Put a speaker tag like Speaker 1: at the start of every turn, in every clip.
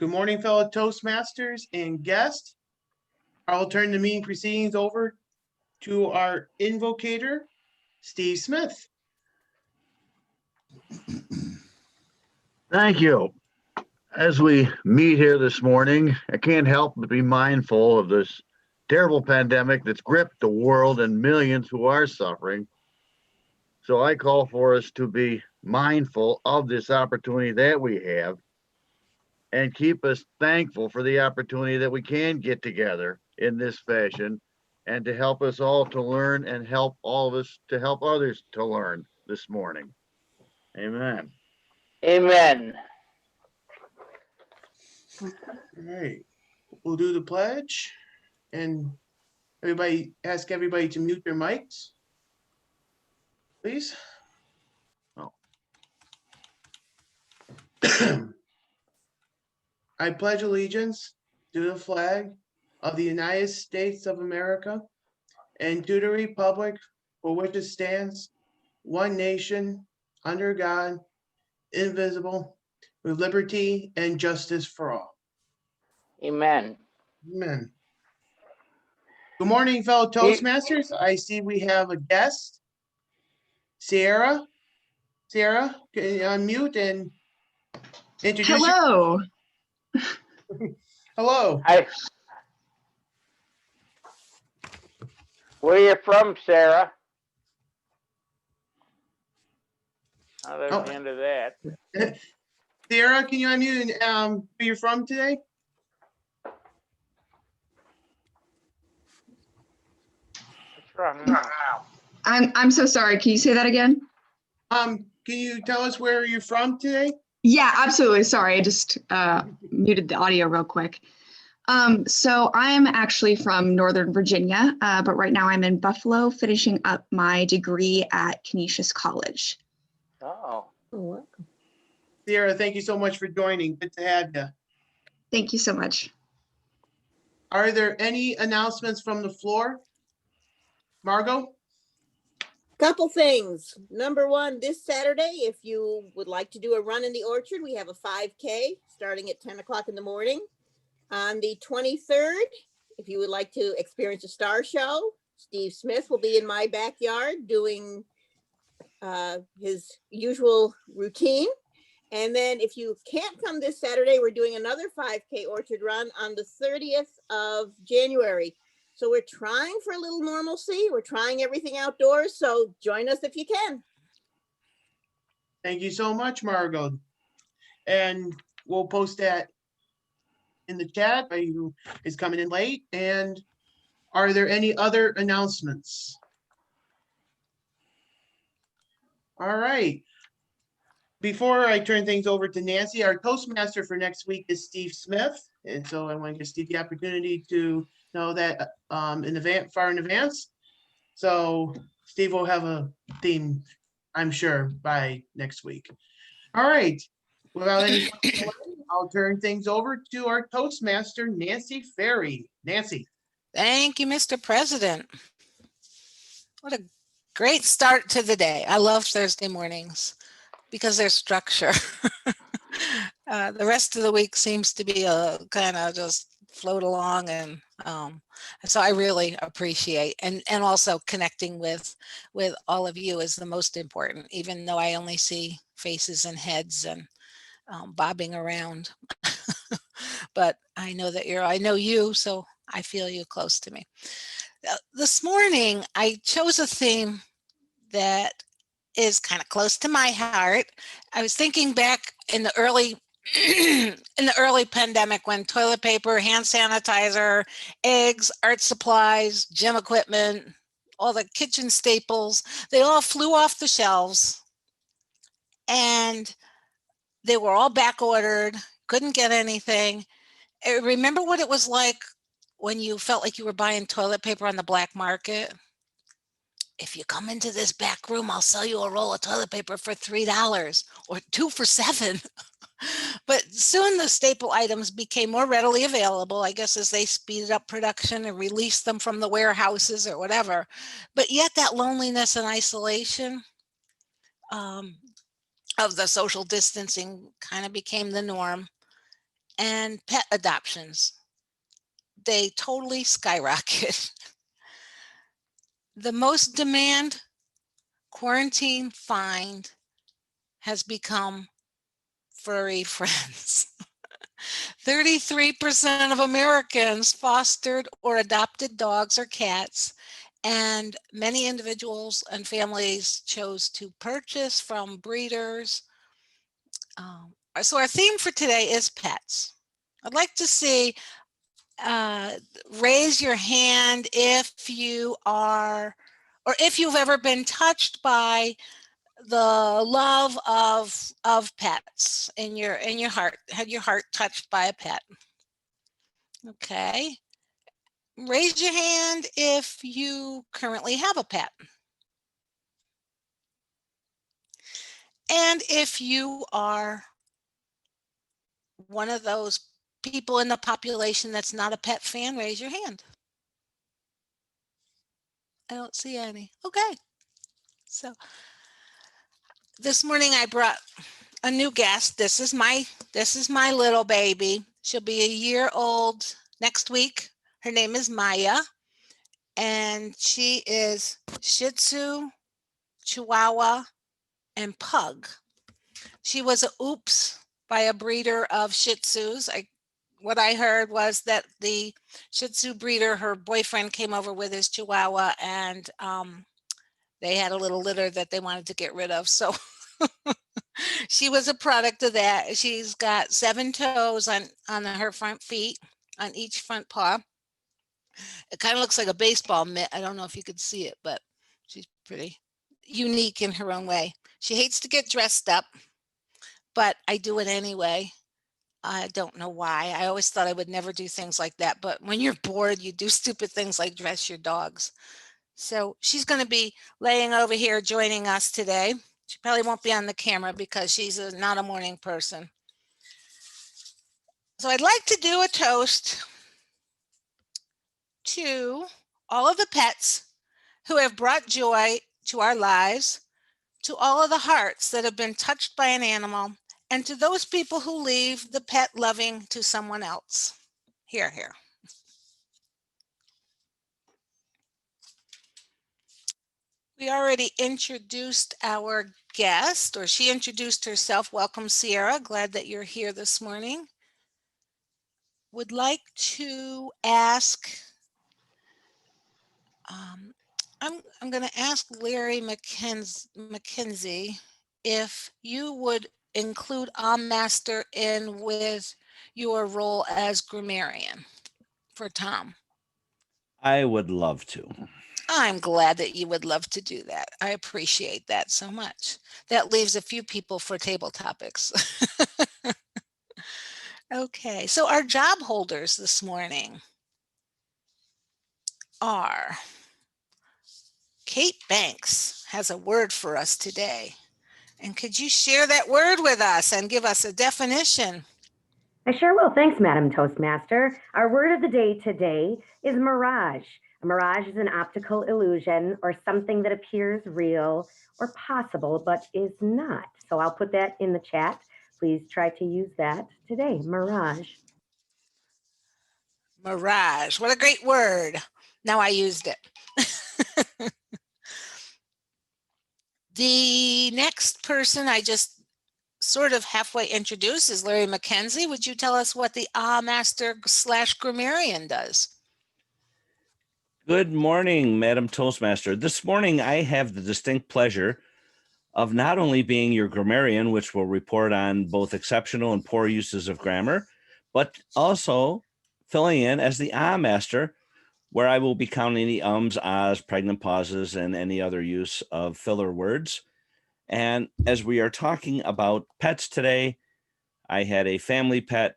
Speaker 1: Good morning, fellow Toastmasters and guests. I'll turn the meeting proceedings over to our invocator, Steve Smith.
Speaker 2: Thank you. As we meet here this morning, I can't help but be mindful of this terrible pandemic that's gripped the world and millions who are suffering. So I call for us to be mindful of this opportunity that we have and keep us thankful for the opportunity that we can get together in this fashion and to help us all to learn and help all of us to help others to learn this morning. Amen.
Speaker 3: Amen.
Speaker 1: All right, we'll do the pledge and ask everybody to mute their mics, please.
Speaker 2: Oh.
Speaker 1: I pledge allegiance to the flag of the United States of America and to the republic for which it stands, one nation, under God, indivisible, with liberty and justice for all.
Speaker 3: Amen.
Speaker 1: Amen. Good morning, fellow Toastmasters. I see we have a guest, Sierra. Sierra, can you unmute and introduce
Speaker 4: Hello.
Speaker 1: Hello.
Speaker 3: Hi. Where you from, Sarah? Oh, there's the end of that.
Speaker 1: Sierra, can you unmute and where you're from today?
Speaker 3: What's wrong now?
Speaker 4: I'm so sorry. Can you say that again?
Speaker 1: Can you tell us where you're from today?
Speaker 4: Yeah, absolutely. Sorry, I just muted the audio real quick. So I'm actually from Northern Virginia, but right now I'm in Buffalo finishing up my degree at Canisius College.
Speaker 3: Oh.
Speaker 1: Sierra, thank you so much for joining. Good to have you.
Speaker 4: Thank you so much.
Speaker 1: Are there any announcements from the floor? Margot?
Speaker 5: Couple things. Number one, this Saturday, if you would like to do a run in the orchard, we have a 5K starting at 10 o'clock in the morning. On the 23rd, if you would like to experience a star show, Steve Smith will be in my backyard doing his usual routine. And then if you can't come this Saturday, we're doing another 5K orchard run on the 30th of January. So we're trying for a little normalcy. We're trying everything outdoors. So join us if you can.
Speaker 1: Thank you so much, Margot. And we'll post that in the chat by who is coming in late. And are there any other announcements? All right. Before I turn things over to Nancy, our Toastmaster for next week is Steve Smith. And so I want to give Steve the opportunity to know that far in advance. So Steve will have a theme, I'm sure, by next week. All right. Without any further delay, I'll turn things over to our Toastmaster, Nancy Faery. Nancy.
Speaker 6: Thank you, Mr. President. What a great start to the day. I love Thursday mornings because there's structure. The rest of the week seems to be a kind of just float along, and so I really appreciate and also connecting with all of you is the most important, even though I only see faces and heads and bobbing around. But I know that I know you, so I feel you close to me. This morning, I chose a theme that is kind of close to my heart. I was thinking back in the early pandemic when toilet paper, hand sanitizer, eggs, art supplies, gym equipment, all the kitchen staples, they all flew off the shelves and they were all back ordered, couldn't get anything. I remember what it was like when you felt like you were buying toilet paper on the black market. If you come into this back room, I'll sell you a roll of toilet paper for $3 or 2 for $7. But soon the staple items became more readily available, I guess, as they speeded up production and released them from the warehouses or whatever. But yet that loneliness and isolation of the social distancing kind of became the norm. and pet adoptions. They totally skyrocket. The most demand quarantine find has become furry friends. 33% of Americans fostered or adopted dogs or cats, and many individuals and families chose to purchase from breeders. So our theme for today is pets. I'd like to see, raise your hand if you are, or if you've ever been touched by the love of pets in your heart, had your heart touched by a pet. Okay. Raise your hand if you currently have a pet. And if you are one of those people in the population that's not a pet fan, raise your hand. I don't see any. Okay. So this morning I brought a new guest. This is my little baby. She'll be a year old next week. Her name is Maya, and she is Shih Tzu, Chihuahua, and Pug. She was a oops by a breeder of Shih Tzus. What I heard was that the Shih Tzu breeder, her boyfriend came over with his Chihuahua, and they had a little litter that they wanted to get rid of. So she was a product of that. She's got 7 toes on her front feet, on each front paw. It kind of looks like a baseball mitt. I don't know if you could see it, but she's pretty unique in her own way. She hates to get dressed up, but I do it anyway. I don't know why. I always thought I would never do things like that, but when you're bored, you do stupid things like dress your dogs. So she's going to be laying over here joining us today. She probably won't be on the camera because she's not a morning person. So I'd like to do a toast to all of the pets who have brought joy to our lives, to all of the hearts that have been touched by an animal, and to those people who leave the pet loving to someone else. Here, here. We already introduced our guest, or she introduced herself. Welcome, Sierra. Glad that you're here this morning. Would like to ask, I'm going to ask Larry McKenzie if you would include Master in with your role as grammarian for Tom.
Speaker 7: I would love to.
Speaker 6: I'm glad that you would love to do that. I appreciate that so much. That leaves a few people for table topics. Okay, so our job holders this morning are Kate Banks has a word for us today. And could you share that word with us and give us a definition?
Speaker 8: I sure will. Thanks, Madam Toastmaster. Our word of the day today is mirage. A mirage is an optical illusion or something that appears real or possible but is not. So I'll put that in the chat. Please try to use that today. Mirage.
Speaker 6: Mirage. What a great word. Now I used it. The next person I just sort of halfway introduced is Larry McKenzie. Would you tell us what the Master / grammarian does?
Speaker 7: Good morning, Madam Toastmaster. This morning, I have the distinct pleasure of not only being your grammarian, which will report on both exceptional and poor uses of grammar, but also filling in as the Master, where I will be counting the ums, ahs, pregnant pauses, and any other use of filler words. And as we are talking about pets today, I had a family pet,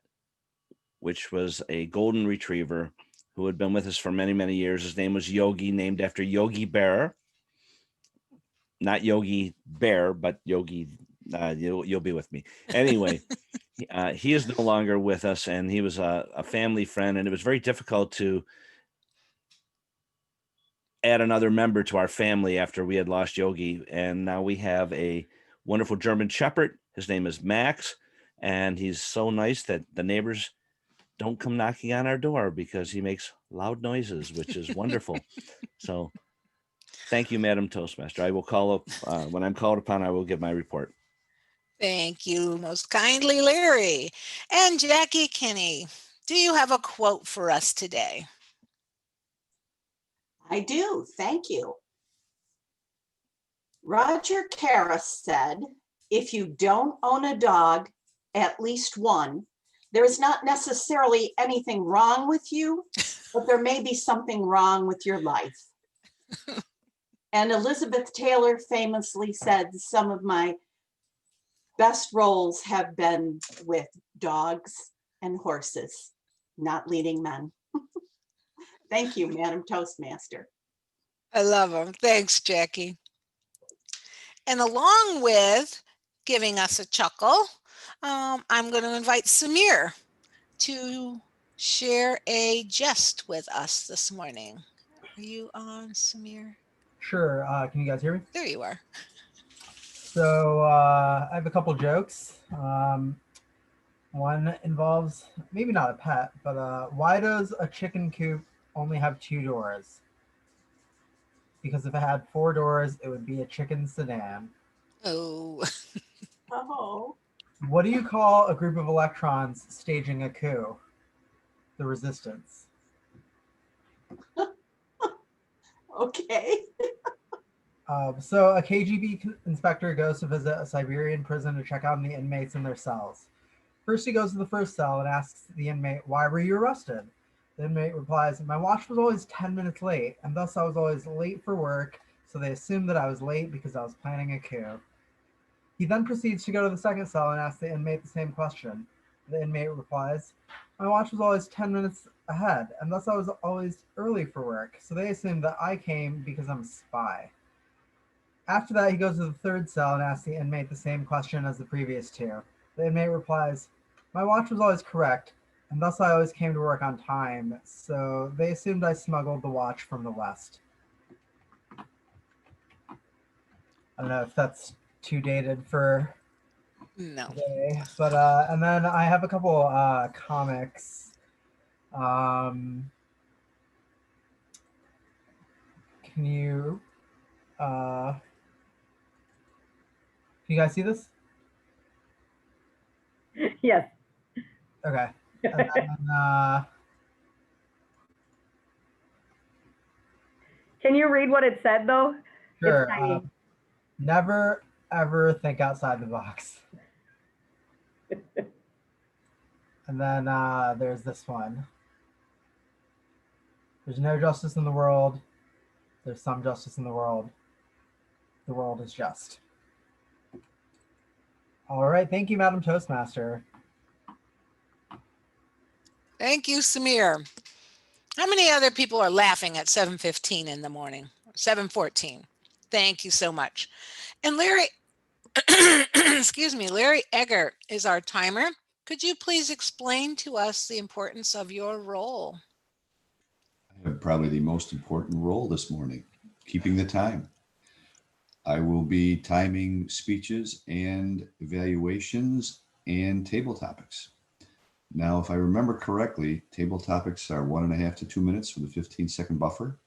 Speaker 7: which was a golden retriever who had been with us for many, many years. His name was Yogi, named after Yogi Bear. Not Yogi Bear, but Yogi, you'll be with me. Anyway, he is no longer with us, and he was a family friend, and it was very difficult to add another member to our family after we had lost Yogi. And now we have a wonderful German Shepherd. His name is Max. And he's so nice that the neighbors don't come knocking on our door because he makes loud noises, which is wonderful. So thank you, Madam Toastmaster. I will call up, when I'm called upon, I will give my report.
Speaker 6: Thank you most kindly, Larry. And Jackie Kinney, do you have a quote for us today?
Speaker 9: I do, thank you. Roger Karras said, if you don't own a dog, at least one, there is not necessarily anything wrong with you, but there may be something wrong with your life. And Elizabeth Taylor famously said, some of my best roles have been with dogs and horses, not leading men. Thank you, Madam Toastmaster.
Speaker 6: I love them. Thanks, Jackie. And along with giving us a chuckle, I'm going to invite Samir to share a jest with us this morning. Are you on, Samir?
Speaker 10: Sure. Can you guys hear me?
Speaker 6: There you are.
Speaker 10: So I have a couple jokes. One involves maybe not a pet, but why does a chicken coop only have 2 doors? Because if it had 4 doors, it would be a chicken sedan.
Speaker 6: Oh.
Speaker 9: Oh.
Speaker 10: What do you call a group of electrons staging a coup? The resistance.
Speaker 9: Okay.
Speaker 10: So a KGB inspector goes to visit a Siberian prison to check on the inmates in their cells. First, he goes to the first cell and asks the inmate, "Why were you arrested?" The inmate replies, "My watch was always 10 minutes late, and thus I was always late for work, so they assumed that I was late because I was planning a coup." He then proceeds to go to the second cell and ask the inmate the same question. The inmate replies, "My watch was always 10 minutes ahead, and thus I was always early for work, so they assumed that I came because I'm a spy." After that, he goes to the third cell and asks the inmate the same question as the previous 2. The inmate replies, "My watch was always correct, and thus I always came to work on time, so they assumed I smuggled the watch from the West." I don't know if that's too dated for
Speaker 6: No.
Speaker 10: today, but and then I have a couple comics. Can you guys see this?
Speaker 8: Yes.
Speaker 10: Okay. And then,
Speaker 8: Can you read what it said though?
Speaker 10: sure.
Speaker 8: It's tiny.
Speaker 10: Never ever think outside the box. And then there's this one. There's no justice in the world. There's some justice in the world. The world is just. All right. Thank you, Madam Toastmaster.
Speaker 6: Thank you, Samir. How many other people are laughing at 7:15 in the morning? 7:14. Thank you so much. And Larry, excuse me, Larry Eggert is our timer. Could you please explain to us the importance of your role?
Speaker 11: I have probably the most important role this morning, keeping the time. I will be timing speeches and evaluations and table topics. Now, if I remember correctly, table topics are 1.5 to 2 minutes with a 15-second buffer.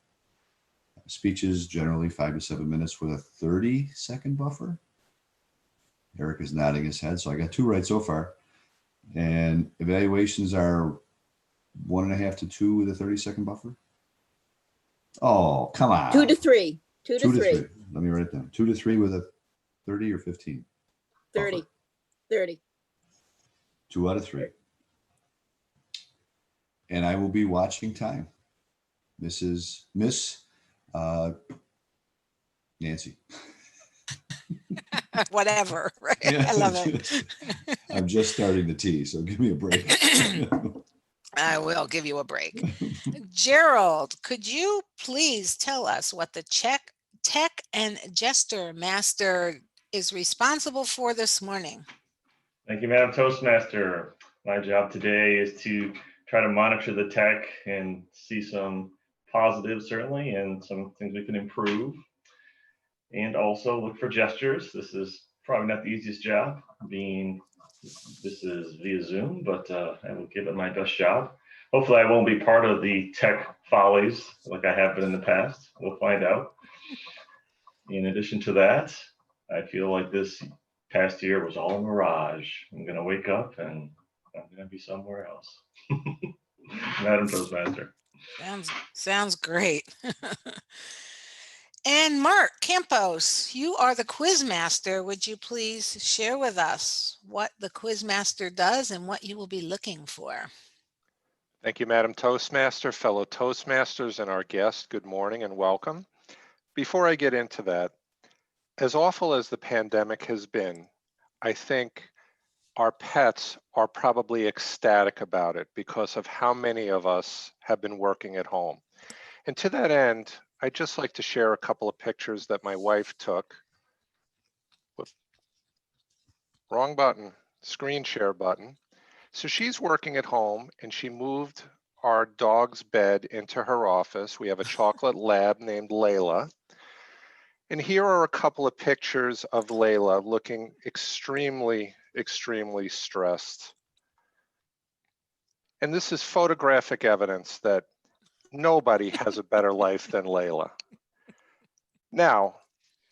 Speaker 11: Speeches generally 5 to 7 minutes with a 30-second buffer. Eric is nodding his head, so I got 2 right so far. And evaluations are 1.5 to 2 with a 30-second buffer. Oh, come on.
Speaker 5: 2 to 3. 2 to 3.
Speaker 11: Let me write it down. 2 to 3 with a 30 or 15?
Speaker 5: 30.
Speaker 11: Buffer.
Speaker 5: 30.
Speaker 11: 2 out of 3. And I will be watching time. This is Miss Nancy.
Speaker 6: Whatever, right?
Speaker 11: Yeah,
Speaker 6: I love it.
Speaker 11: I'm just starting the tea, so give me a break.
Speaker 6: I will give you a break. Gerald, could you please tell us what the Tech and Gesture Master is responsible for this morning?
Speaker 12: Thank you, Madam Toastmaster. My job today is to try to monitor the tech and see some positives, certainly, and some things we can improve. And also look for gestures. This is probably not the easiest job, being this is via Zoom, but I will give it my best shot. Hopefully I won't be part of the tech follies like I have been in the past. We'll find out. In addition to that, I feel like this past year was all a mirage. I'm going to wake up and I'm going to be somewhere else. Madam Toastmaster.
Speaker 6: Sounds great. And Mark Campos, you are the quiz master. Would you please share with us what the quiz master does and what you will be looking for?
Speaker 13: Thank you, Madam Toastmaster, fellow Toastmasters, and our guest. Good morning and welcome. Before I get into that, as awful as the pandemic has been, I think our pets are probably ecstatic about it because of how many of us have been working at home. And to that end, I'd just like to share a couple of pictures that my wife took. Whoop. Wrong button, screen share button. So she's working at home and she moved our dog's bed into her office. We have a chocolate lab named Layla. And here are a couple of pictures of Layla looking extremely stressed. And this is photographic evidence that nobody has a better life than Layla. Now,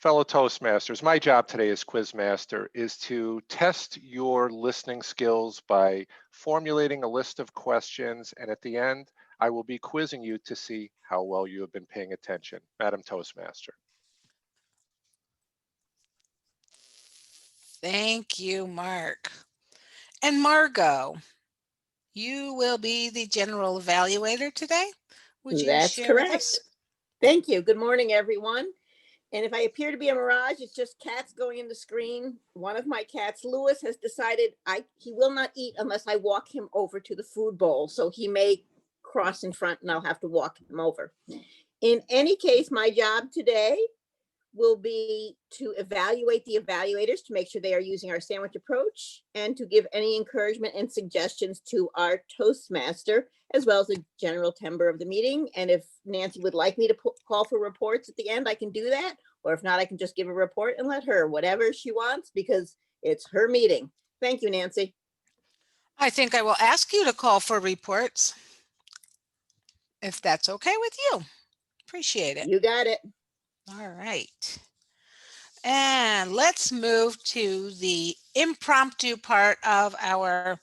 Speaker 13: fellow Toastmasters, my job today as Quizmaster is to test your listening skills by formulating a list of questions, and at the end, I will be quizzing you to see how well you have been paying attention. Madam Toastmaster.
Speaker 6: Thank you, Mark. And Margot, you will be the general evaluator today. Would you
Speaker 5: That's
Speaker 6: share with
Speaker 5: correct.
Speaker 6: us?
Speaker 5: Thank you. Good morning, everyone. And if I appear to be a mirage, it's just cats going in the screen. One of my cats, Lewis, has decided he will not eat unless I walk him over to the food bowl. So he may cross in front and I'll have to walk him over. In any case, my job today will be to evaluate the evaluators to make sure they are using our sandwich approach and to give any encouragement and suggestions to our Toastmaster, as well as the general member of the meeting. And if Nancy would like me to call for reports at the end, I can do that. Or if not, I can just give a report and let her, whatever she wants, because it's her meeting. Thank you, Nancy.
Speaker 6: I think I will ask you to call for reports, if that's okay with you. Appreciate it.
Speaker 5: You got it.
Speaker 6: All right. And let's move to the impromptu part of our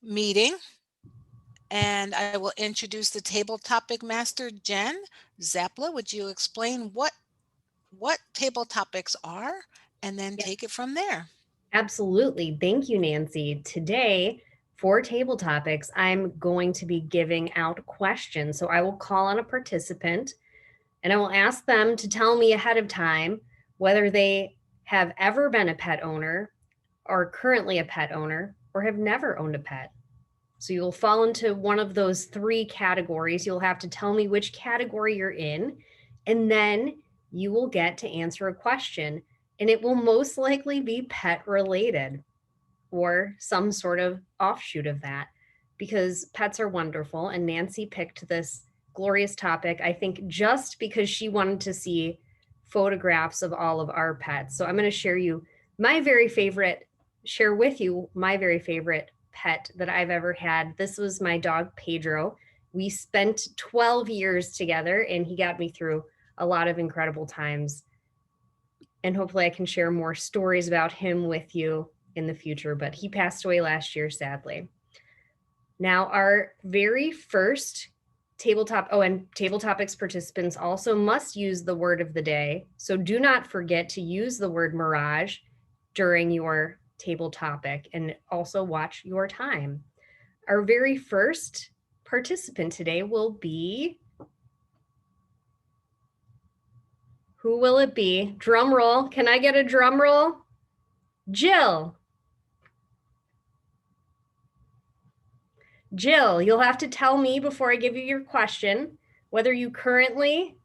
Speaker 6: meeting. And I will introduce the table topic master, Jen Czapla. Would you explain what table topics are and then take it from there?
Speaker 8: Absolutely. Thank you, Nancy. Today, for table topics, I'm going to be giving out questions. So I will call on a participant and I will ask them to tell me ahead of time whether they have ever been a pet owner, are currently a pet owner, or have never owned a pet. So you'll fall into one of those three categories. You'll have to tell me which category you're in, and then you will get to answer a question, and it will most likely be pet related or some sort of offshoot of that, because pets are wonderful. And Nancy picked this glorious topic, I think, just because she wanted to see photographs of all of our pets. So I'm going to share with you my very favorite pet that I've ever had. This was my dog, Pedro. We spent 12 years together and he got me through a lot of incredible times. And hopefully I can share more stories about him with you in the future, but he passed away last year, sadly. Now, our very first table topics participants also must use the word of the day. So do not forget to use the word mirage during your table topic and also watch your time. Our very first participant today will be, who will it be? Drum roll. Can I get a drum roll? Jill. Jill, you'll have to tell me before I give you your question whether you currently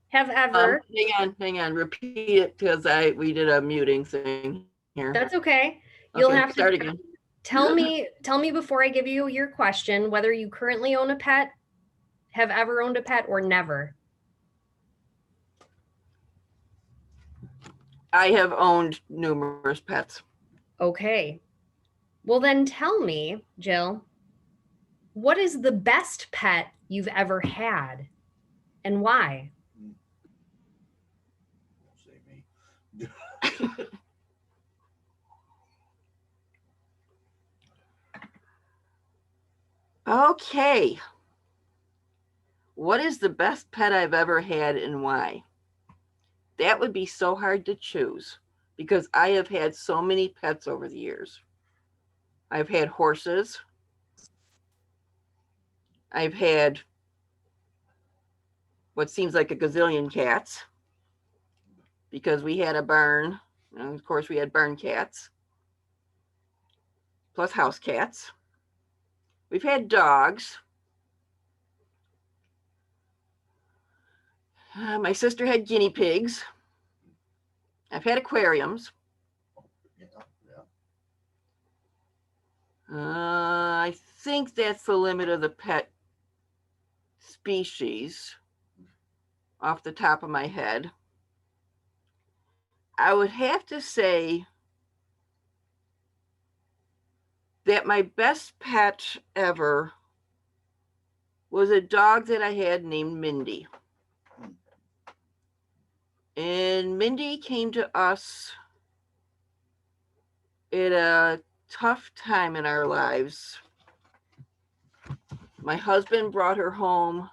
Speaker 8: have ever.
Speaker 14: Hang on. Repeat it because we did a muting thing here.
Speaker 8: That's okay. You'll have to
Speaker 14: start again.
Speaker 8: Tell me before I give you your question whether you currently own a pet, have ever owned a pet, or never.
Speaker 14: I have owned numerous pets.
Speaker 8: Okay.
Speaker 15: Well, then tell me, Jill, what is the best pet you've ever had and why?
Speaker 14: Okay. What is the best pet I've ever had and why? That would be so hard to choose because I have had so many pets over the years. I've had horses. I've had what seems like a gazillion cats because we had a barn. And of course, we had barn cats plus house cats. We've had dogs. My sister had guinea pigs. I've had aquariums. I think that's the limit of the pet species off the top of my head. I would have to say that my best pet ever was a dog that I had named Mindy. And Mindy came to us at a tough time in our lives. My husband brought her home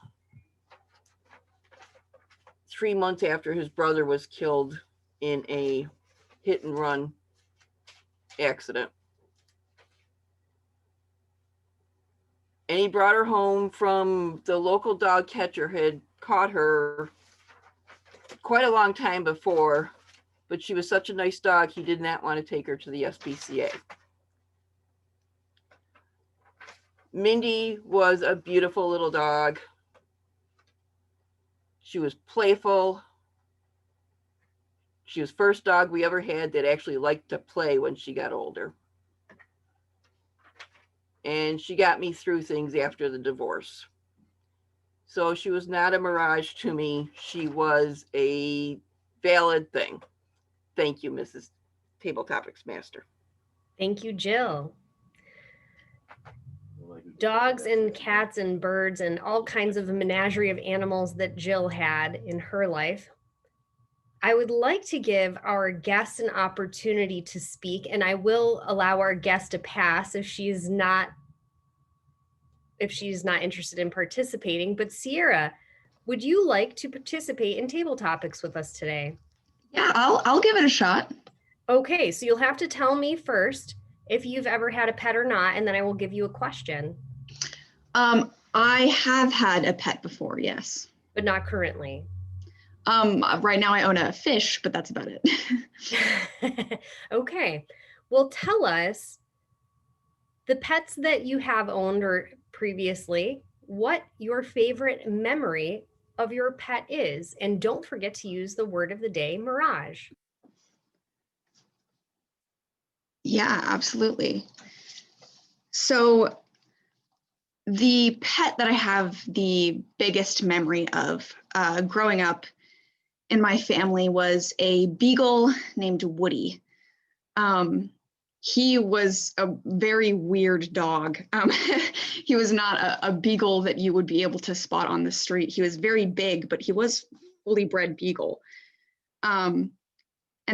Speaker 14: 3 months after his brother was killed in a hit and run accident. And he brought her home from the local dog catcher had caught her quite a long time before, but she was such a nice dog, he did not want to take her to the SPCA. Mindy was a beautiful little dog. She was playful. She was the first dog we ever had that actually liked to play when she got older. And she got me through things after the divorce. So she was not a mirage to me. She was a valid thing. Thank you, Mrs. Topics Master.
Speaker 15: Thank you, Jill. Dogs and cats and birds and all kinds of a menagerie of animals that Jill had in her life. I would like to give our guest an opportunity to speak, and I will allow our guest to pass if she's not interested in participating. But Sierra, would you like to participate in Table Topics with us today?
Speaker 4: Yeah, I'll give it a shot.
Speaker 15: Okay, so you'll have to tell me first if you've ever had a pet or not, and then I will give you a question.
Speaker 4: I have had a pet before, yes.
Speaker 15: But not currently.
Speaker 4: Right now I own a fish, but that's about it.
Speaker 15: Okay, well, tell us the pets that you have owned or previously, what your favorite memory of your pet is. And don't forget to use the word of the day, mirage.
Speaker 4: Yeah, absolutely. So the pet that I have the biggest memory of growing up in my family was a beagle named Woody. He was a very weird dog. He was not a beagle that you would be able to spot on the street. He was very big, but he was fully bred beagle. And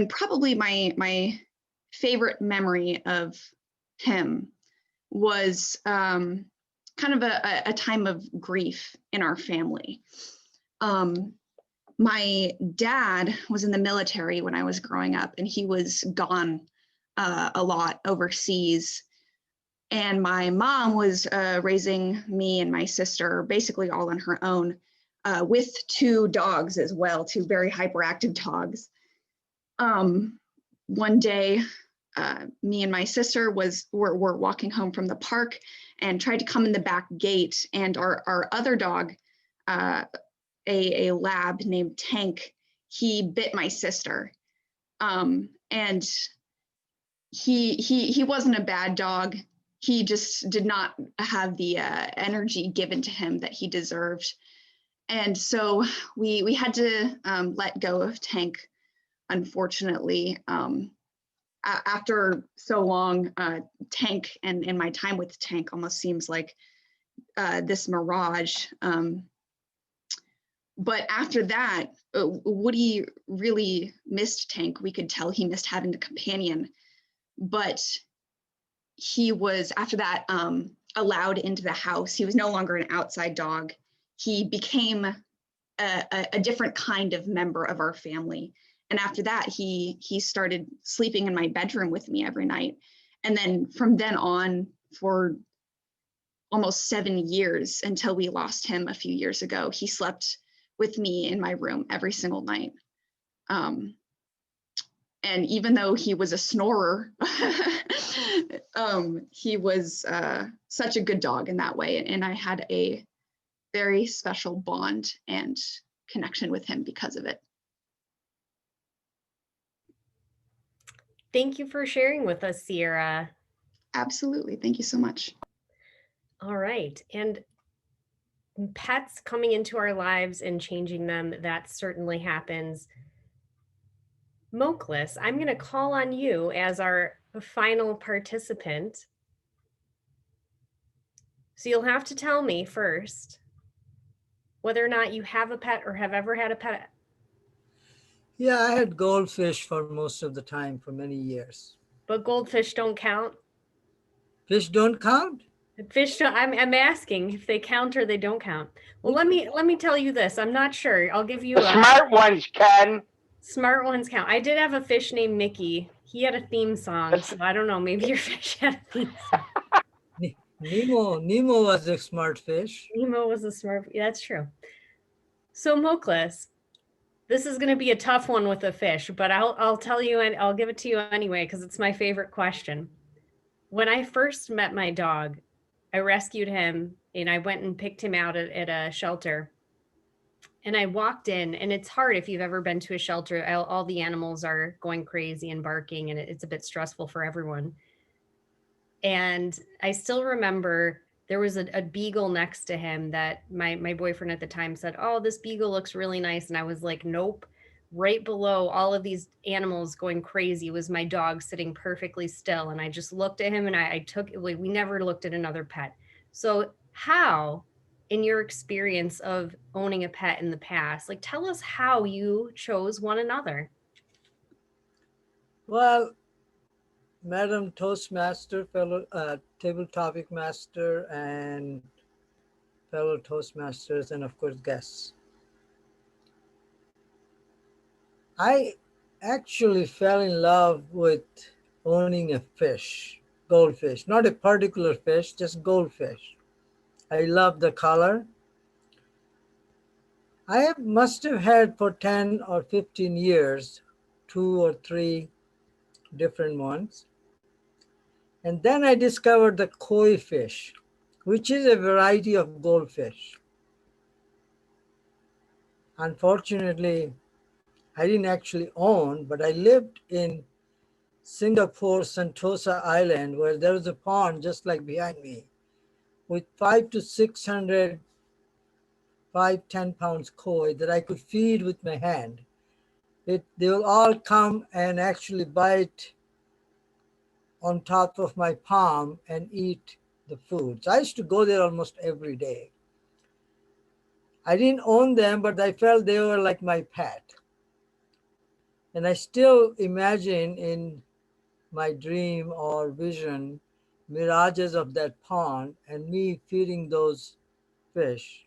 Speaker 4: probably my favorite memory of him was kind of a time of grief in our family. My dad was in the military when I was growing up, and he was gone a lot overseas. And my mom was raising me and my sister basically all on her own with two dogs as well, two very hyperactive dogs. One day, me and my sister were walking home from the park and tried to come in the back gate, and our other dog, a lab named Tank, he bit my sister. And he wasn't a bad dog. He just did not have the energy given to him that he deserved. And so we had to let go of Tank, unfortunately. after so long, Tank and my time with Tank almost seems like this mirage. But after that, Woody really missed Tank. We could tell he missed having the companion, but he was, after that, allowed into the house. He was no longer an outside dog. He became a different kind of member of our family. And after that, he started sleeping in my bedroom with me every night. And then from then on, for almost 7 years, until we lost him a few years ago, he slept with me in my room every single night. And even though he was a snorer, he was such a good dog in that way. And I had a very special bond and connection with him because of it.
Speaker 15: Thank you for sharing with us, Sierra.
Speaker 4: Absolutely. Thank you so much.
Speaker 15: All right. And pets coming into our lives and changing them, that certainly happens. Moklis, I'm going to call on you as our final participant. So you'll have to tell me first whether or not you have a pet or have ever had a pet.
Speaker 16: Yeah, I had goldfish for most of the time for many years.
Speaker 15: But goldfish don't count?
Speaker 16: Fish don't count?
Speaker 15: Fish don't, I'm asking if they count or they don't count. Well, let me tell you this. I'm not sure. I'll give you
Speaker 3: The smart ones can.
Speaker 15: Smart ones count. I did have a fish named Mickey. He had a theme song, so I don't know. Maybe your fish had a theme song.
Speaker 16: Nemo was a smart fish.
Speaker 15: Nemo was a smart, that's true. So Moklis, this is going to be a tough one with a fish, but I'll tell you and I'll give it to you anyway because it's my favorite question. When I first met my dog, I rescued him and I went and picked him out at a shelter. And I walked in, and it's hard if you've ever been to a shelter. All the animals are going crazy and barking, and it's a bit stressful for everyone. And I still remember there was a beagle next to him that my boyfriend at the time said, "Oh, this beagle looks really nice." And I was like, nope. Right below all of these animals going crazy was my dog sitting perfectly still. And I just looked at him and I took, we never looked at another pet. So how, in your experience of owning a pet in the past, like tell us how you chose one another.
Speaker 16: Well, Madam Toastmaster, fellow table topic master, and fellow Toastmasters, and of course guests. I actually fell in love with owning a fish, goldfish, not a particular fish, just goldfish. I love the color. I must have had for 10 or 15 years, 2 or 3 different ones. And then I discovered the koi fish, which is a variety of goldfish. Unfortunately, I didn't actually own, but I lived in Singapore, Sentosa Island, where there was a pond just like behind me with 500 to 600 5-10 pounds koi that I could feed with my hand. They will all come and actually bite on top of my palm and eat the food. So I used to go there almost every day. I didn't own them, but I felt they were like my pet. And I still imagine in my dream or vision mirages of that pond and me feeding those fish.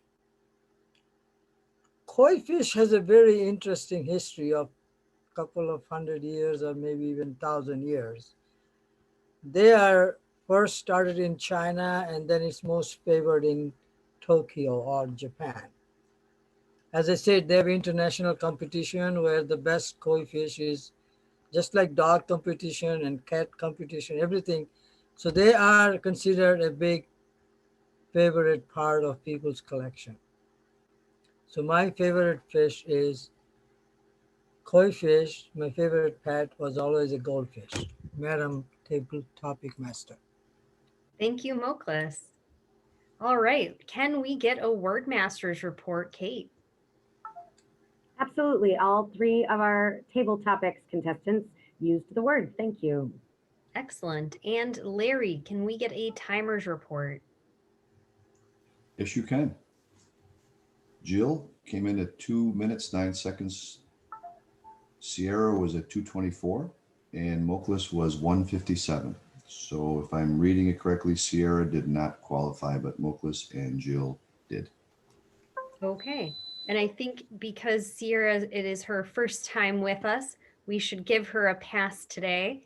Speaker 16: Koi fish has a very interesting history of a couple of 100 years or maybe even 1,000 years. They are first started in China and then it's most favored in Tokyo or Japan. As I said, they have international competition where the best koi fish is just like dog competition and cat competition, everything. So they are considered a big favorite part of people's collection. So my favorite fish is koi fish. My favorite pet was always a goldfish. Madam Table Topic Master.
Speaker 15: Thank you, Moklis. All right, can we get a Word Masters report, Kate?
Speaker 8: Absolutely. All 3 of our table topics contestants used the word. Thank you.
Speaker 15: Excellent. And Larry, can we get a timer's report?
Speaker 11: Yes, you can. Jill came in at 2 minutes, 9 seconds. Sierra was at 2:24 and Moklis was 1:57. So if I'm reading it correctly, Sierra did not qualify, but Moklis and Jill did.
Speaker 15: Okay. And I think because Sierra, it is her first time with us, we should give her a pass today.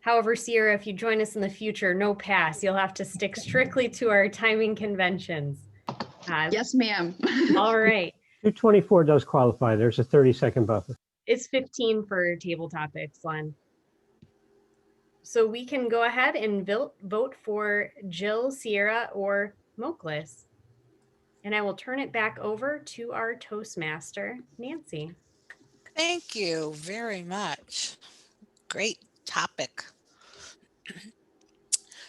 Speaker 15: However, Sierra, if you join us in the future, no pass. You'll have to stick strictly to our timing conventions.
Speaker 4: Yes, ma'am.
Speaker 15: All right.
Speaker 17: 224 does qualify. There's a 30-second buffer.
Speaker 15: It's 15 for table topics, Len. So we can go ahead and vote for Jill, Sierra, or Moklis. And I will turn it back over to our Toastmaster, Nancy.
Speaker 6: Thank you very much. Great topic.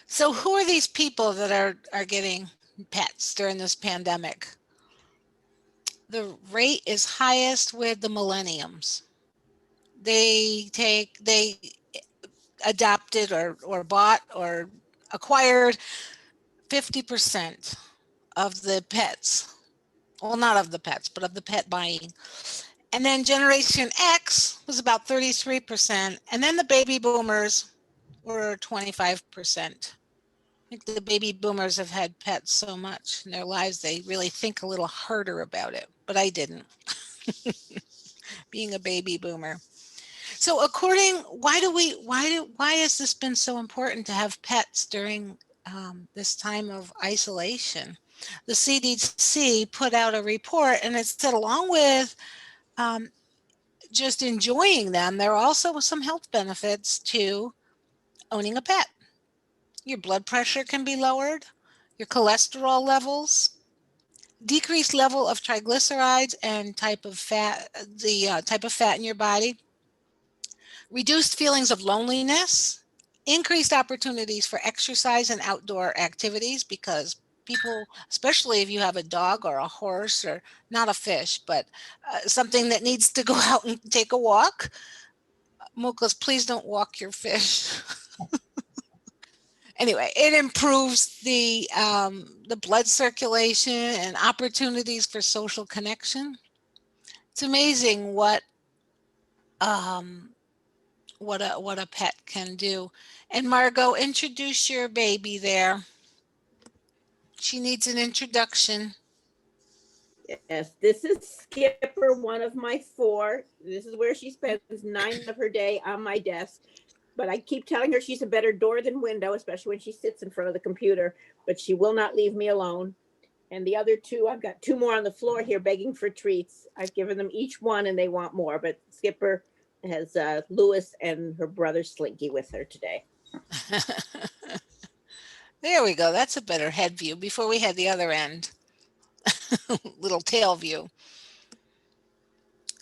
Speaker 6: So who are these people that are getting pets during this pandemic? The rate is highest with the millenniums. They adopted or bought or acquired 50% of the pets. Well, not of the pets, but of the pet buying. And then Generation X was about 33%. And then the baby boomers were 25%. I think the baby boomers have had pets so much in their lives, they really think a little harder about it, but I didn't, being a baby boomer. So why has this been so important to have pets during this time of isolation? The CDC put out a report and it said along with just enjoying them, there are also some health benefits to owning a pet. Your blood pressure can be lowered, your cholesterol levels, decreased level of triglycerides and type of fat, type of fat in your body, reduced feelings of loneliness, increased opportunities for exercise and outdoor activities because people, especially if you have a dog or a horse or not a fish, but something that needs to go out and take a walk. Moklis, please don't walk your fish. Anyway, it improves the blood circulation and opportunities for social connection. It's amazing what a pet can do. And Margot, introduce your baby there. She needs an introduction.
Speaker 5: Yes, this is Skipper, one of my 4. This is where she spends 9 of her day on my desk. But I keep telling her she's a better door than window, especially when she sits in front of the computer, but she will not leave me alone. And the other 2, I've got 2 more on the floor here begging for treats. I've given them each one and they want more, but Skipper has Lewis and her brother Slinky with her today.
Speaker 6: There we go. That's a better head view. Before we had the other end. Little tail view.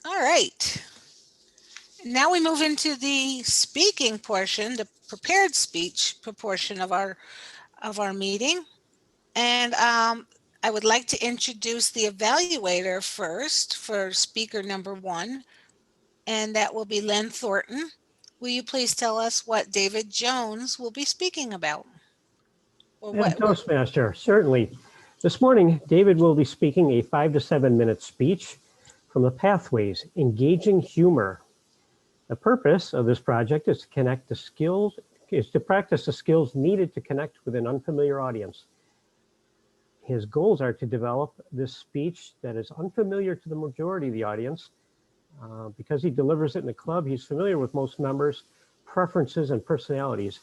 Speaker 6: All right. Now we move into the speaking portion, the prepared speech proportion of our meeting. And I would like to introduce the evaluator first for speaker number 1, and that will be Len Thornton. Will you please tell us what David Jones will be speaking about?
Speaker 17: Toastmaster, certainly. This morning, David will be speaking a 5 to 7 minute speech from the Pathways, Engaging Humor. The purpose of this project is to practice the skills needed to connect with an unfamiliar audience. His goals are to develop this speech that is unfamiliar to the majority of the audience. Because he delivers it in a club, he's familiar with most members' preferences and personalities.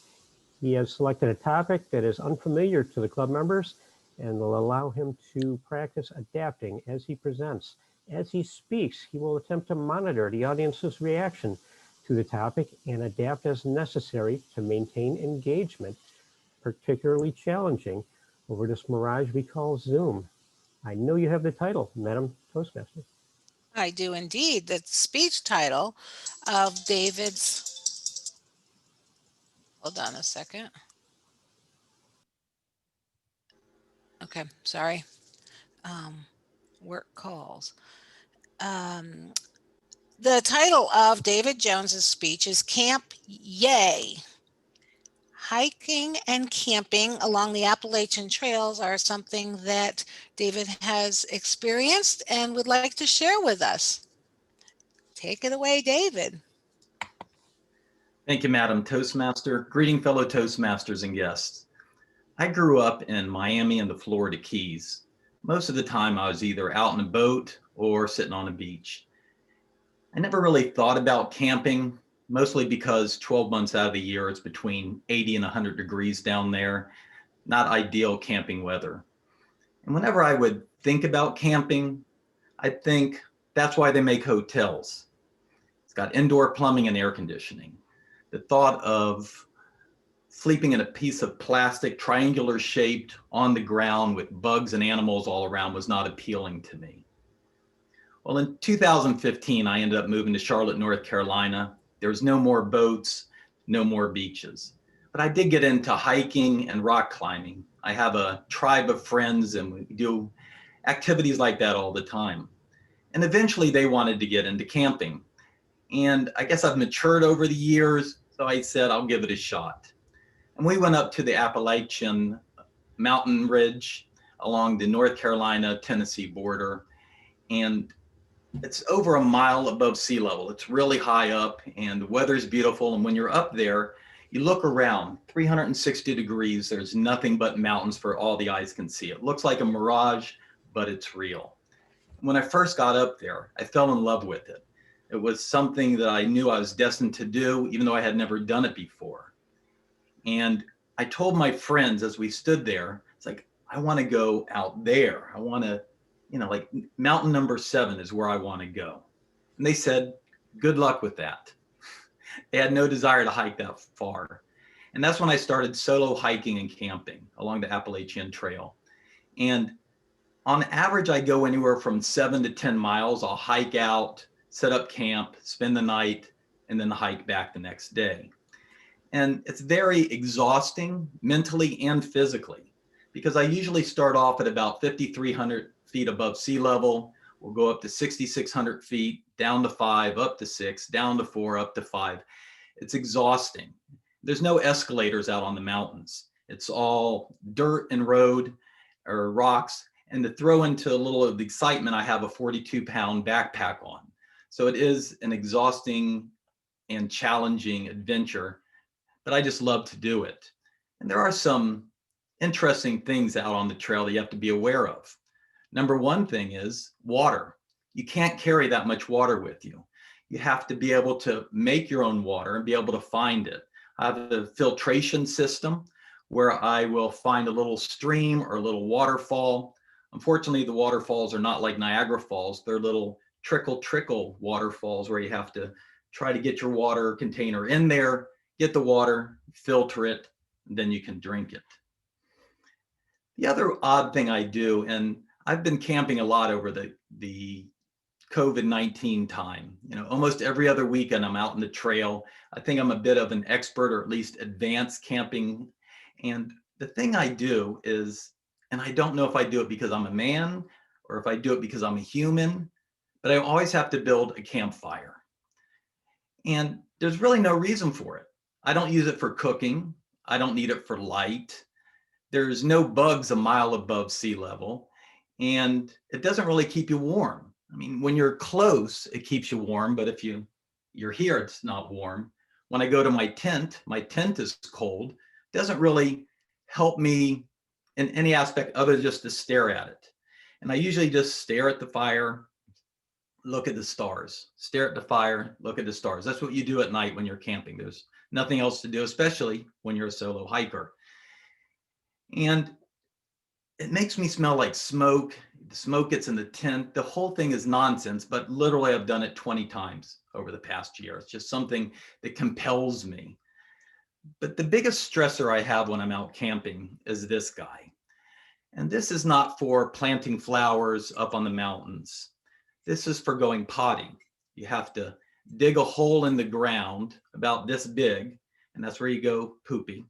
Speaker 17: He has selected a topic that is unfamiliar to the club members and will allow him to practice adapting as he presents. As he speaks, he will attempt to monitor the audience's reaction to the topic and adapt as necessary to maintain engagement, particularly challenging over this mirage we call Zoom. I know you have the title, Madam Toastmaster.
Speaker 6: I do indeed. The speech title of David's, hold on a second. Okay, sorry. Work calls. The title of David Jones's speech is Camp Yay. Hiking and camping along the Appalachian trails are something that David has experienced and would like to share with us. Take it away, David.
Speaker 18: Thank you, Madam Toastmaster. Greeting fellow Toastmasters and guests. I grew up in Miami and the Florida Keys. Most of the time I was either out in a boat or sitting on a beach. I never really thought about camping, mostly because 12 months out of the year it's between 80 and 100 degrees down there, not ideal camping weather. And whenever I would think about camping, I'd think that's why they make hotels. It's got indoor plumbing and air conditioning. The thought of sleeping in a piece of plastic, triangular shaped on the ground with bugs and animals all around was not appealing to me. Well, in 2015, I ended up moving to Charlotte, North Carolina. There was no more boats, no more beaches. But I did get into hiking and rock climbing. I have a tribe of friends and we do activities like that all the time. And eventually they wanted to get into camping. And I guess I've matured over the years, so I said, I'll give it a shot. And we went up to the Appalachian mountain ridge along the North Carolina-Tennessee border. And it's over a mile above sea level. It's really high up and the weather's beautiful. And when you're up there, you look around 360 degrees, there's nothing but mountains for all the eyes can see. It looks like a mirage, but it's real. When I first got up there, I fell in love with it. It was something that I knew I was destined to do, even though I had never done it before. And I told my friends as we stood there, it's like, I want to go out there. I want to, like mountain number 7 is where I want to go. And they said, good luck with that. They had no desire to hike that far. And that's when I started solo hiking and camping along the Appalachian Trail. And on average, I go anywhere from 7 to 10 miles. I'll hike out, set up camp, spend the night, and then hike back the next day. And it's very exhausting mentally and physically because I usually start off at about 5,300 feet above sea level. We'll go up to 6,600 feet, down to 5, up to 6, down to 4, up to 5. It's exhausting. There's no escalators out on the mountains. It's all dirt and road or rocks. And to throw into a little of the excitement, I have a 42-pound backpack on. So it is an exhausting and challenging adventure, but I just love to do it. And there are some interesting things out on the trail that you have to be aware of. Number one thing is water. You can't carry that much water with you. You have to be able to make your own water and be able to find it. I have a filtration system where I will find a little stream or a little waterfall. Unfortunately, the waterfalls are not like Niagara Falls. They're little trickle waterfalls where you have to try to get your water container in there, get the water, filter it, and then you can drink it. The other odd thing I do, and I've been camping a lot over the COVID-19 time. Almost every other weekend I'm out in the trail. I think I'm a bit of an expert or at least advanced camping. And the thing I do is, and I don't know if I do it because I'm a man or if I do it because I'm a human, but I always have to build a campfire. And there's really no reason for it. I don't use it for cooking. I don't need it for light. There's no bugs a mile above sea level. And it doesn't really keep you warm. I mean, when you're close, it keeps you warm, but if you're here, it's not warm. When I go to my tent is cold. It doesn't really help me in any aspect other than just to stare at it. And I usually just stare at the fire, look at the stars, stare at the fire, look at the stars. That's what you do at night when you're camping. There's nothing else to do, especially when you're a solo hiker. And it makes me smell like smoke. The smoke gets in the tent. The whole thing is nonsense, but literally I've done it 20 times over the past year. It's just something that compels me. But the biggest stressor I have when I'm out camping is this guy. And this is not for planting flowers up on the mountains. This is for going potty. You have to dig a hole in the ground about this big, and that's where you go poopy.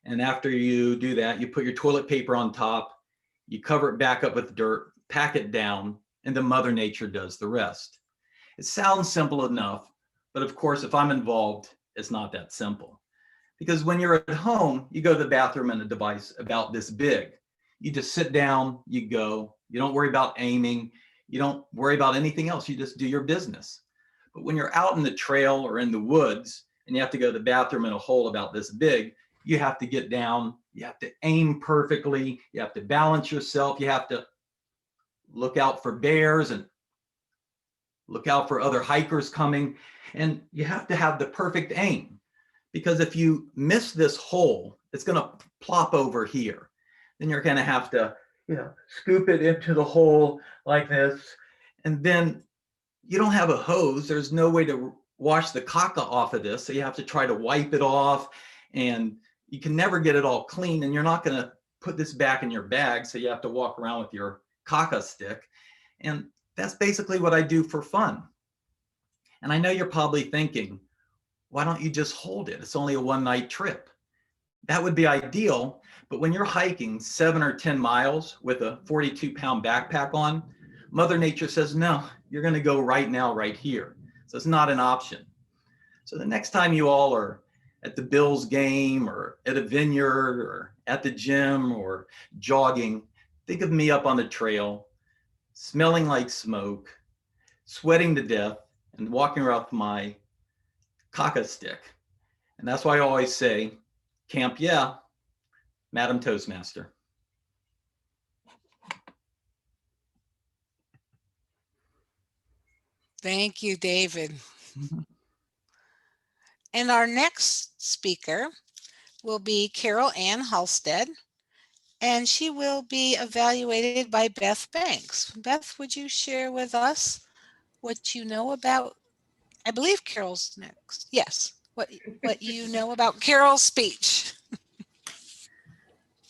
Speaker 18: And after you do that, you put your toilet paper on top, you cover it back up with dirt, pack it down, and then Mother Nature does the rest. It sounds simple enough, but of course, if I'm involved, it's not that simple. Because when you're at home, you go to the bathroom in a device about this big. You just sit down, you go, you don't worry about aiming, you don't worry about anything else, you just do your business. But when you're out in the trail or in the woods and you have to go to the bathroom in a hole about this big, you have to get down, you have to aim perfectly, you have to balance yourself, you have to look out for bears and look out for other hikers coming, and you have to have the perfect aim. Because if you miss this hole, it's going to plop over here. Then you're going to have to, scoop it into the hole like this. And then you don't have a hose. There's no way to wash the caca off of this. So you have to try to wipe it off, and you can never get it all clean. And you're not going to put this back in your bag. So you have to walk around with your caca stick. And that's basically what I do for fun. And I know you're probably thinking, why don't you just hold it? It's only a one-night trip. That would be ideal. But when you're hiking 7 or 10 miles with a 42-pound backpack on, Mother Nature says, no, you're going to go right now, right here. So it's not an option. So the next time you all are at the Bills game or at a vineyard or at the gym or jogging, think of me up on the trail, smelling like smoke, sweating to death, and walking around with my caca stick. And that's why I always say, camp, yeah, Madam Toastmaster.
Speaker 6: Thank you, David. And our next speaker will be Carol Ann Halstead, and she will be evaluated by Beth Banks. Beth, would you share with us what you know about, I believe Carol's next. Yes, what you know about Carol's speech.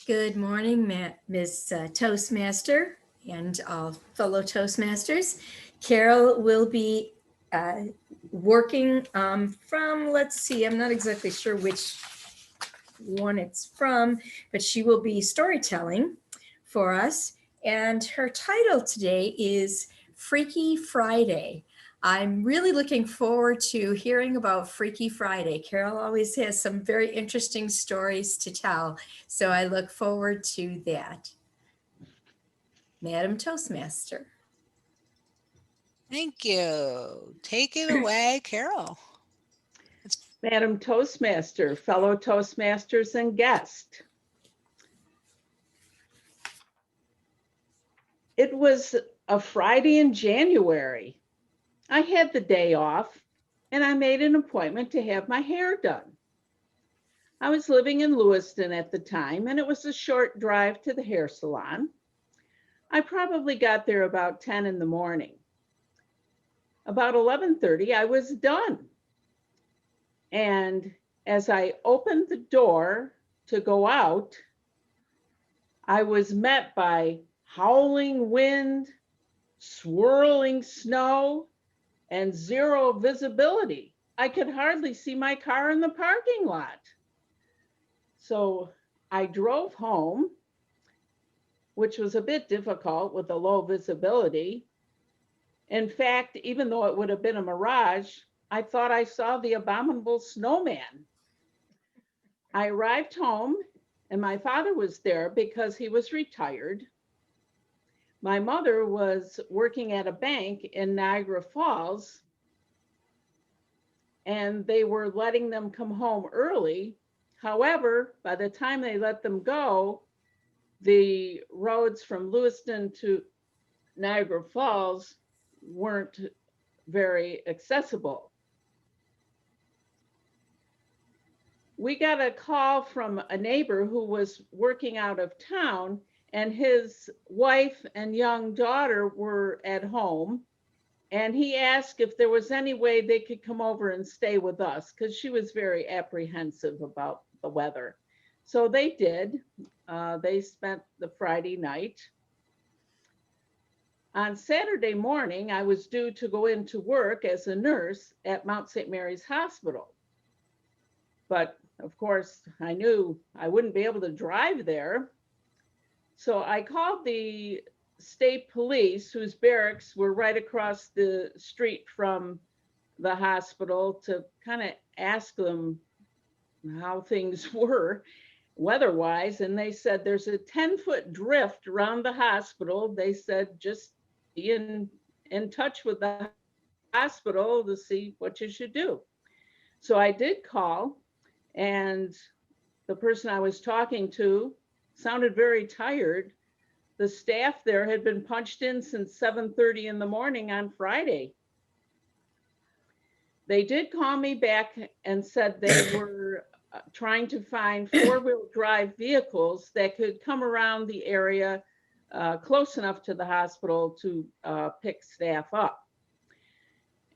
Speaker 19: Good morning, Ms. Toastmaster and all fellow Toastmasters. Carol will be working from, let's see, I'm not exactly sure which one it's from, but she will be storytelling for us. And her title today is Freaky Friday. I'm really looking forward to hearing about Freaky Friday. Carol always has some very interesting stories to tell, so I look forward to that. Madam Toastmaster.
Speaker 6: Thank you. Take it away, Carol.
Speaker 20: Madam Toastmaster, fellow Toastmasters and guests. It was a Friday in January. I had the day off and I made an appointment to have my hair done. I was living in Lewiston at the time, and it was a short drive to the hair salon. I probably got there about 10 in the morning. About 11:30, I was done. And as I opened the door to go out, I was met by howling wind, swirling snow, and zero visibility. I could hardly see my car in the parking lot. So I drove home, which was a bit difficult with the low visibility. In fact, even though it would have been a mirage, I thought I saw the abominable snowman. I arrived home and my father was there because he was retired. My mother was working at a bank in Niagara Falls, and they were letting them come home early. However, by the time they let them go, the roads from Lewiston to Niagara Falls weren't very accessible. We got a call from a neighbor who was working out of town, and his wife and young daughter were at home. And he asked if there was any way they could come over and stay with us, because she was very apprehensive about the weather. So they did. They spent the Friday night. On Saturday morning, I was due to go into work as a nurse at Mount St. Mary's Hospital. But of course, I knew I wouldn't be able to drive there. So I called the state police, whose barracks were right across the street from the hospital, to kind of ask them how things were weather-wise. And they said there's a 10-foot drift around the hospital. They said just be in touch with the hospital to see what you should do. So I did call, and the person I was talking to sounded very tired. The staff there had been punched in since 7:30 in the morning on Friday. They did call me back and said they were trying to find four-wheel drive vehicles that could come around the area close enough to the hospital to pick staff up.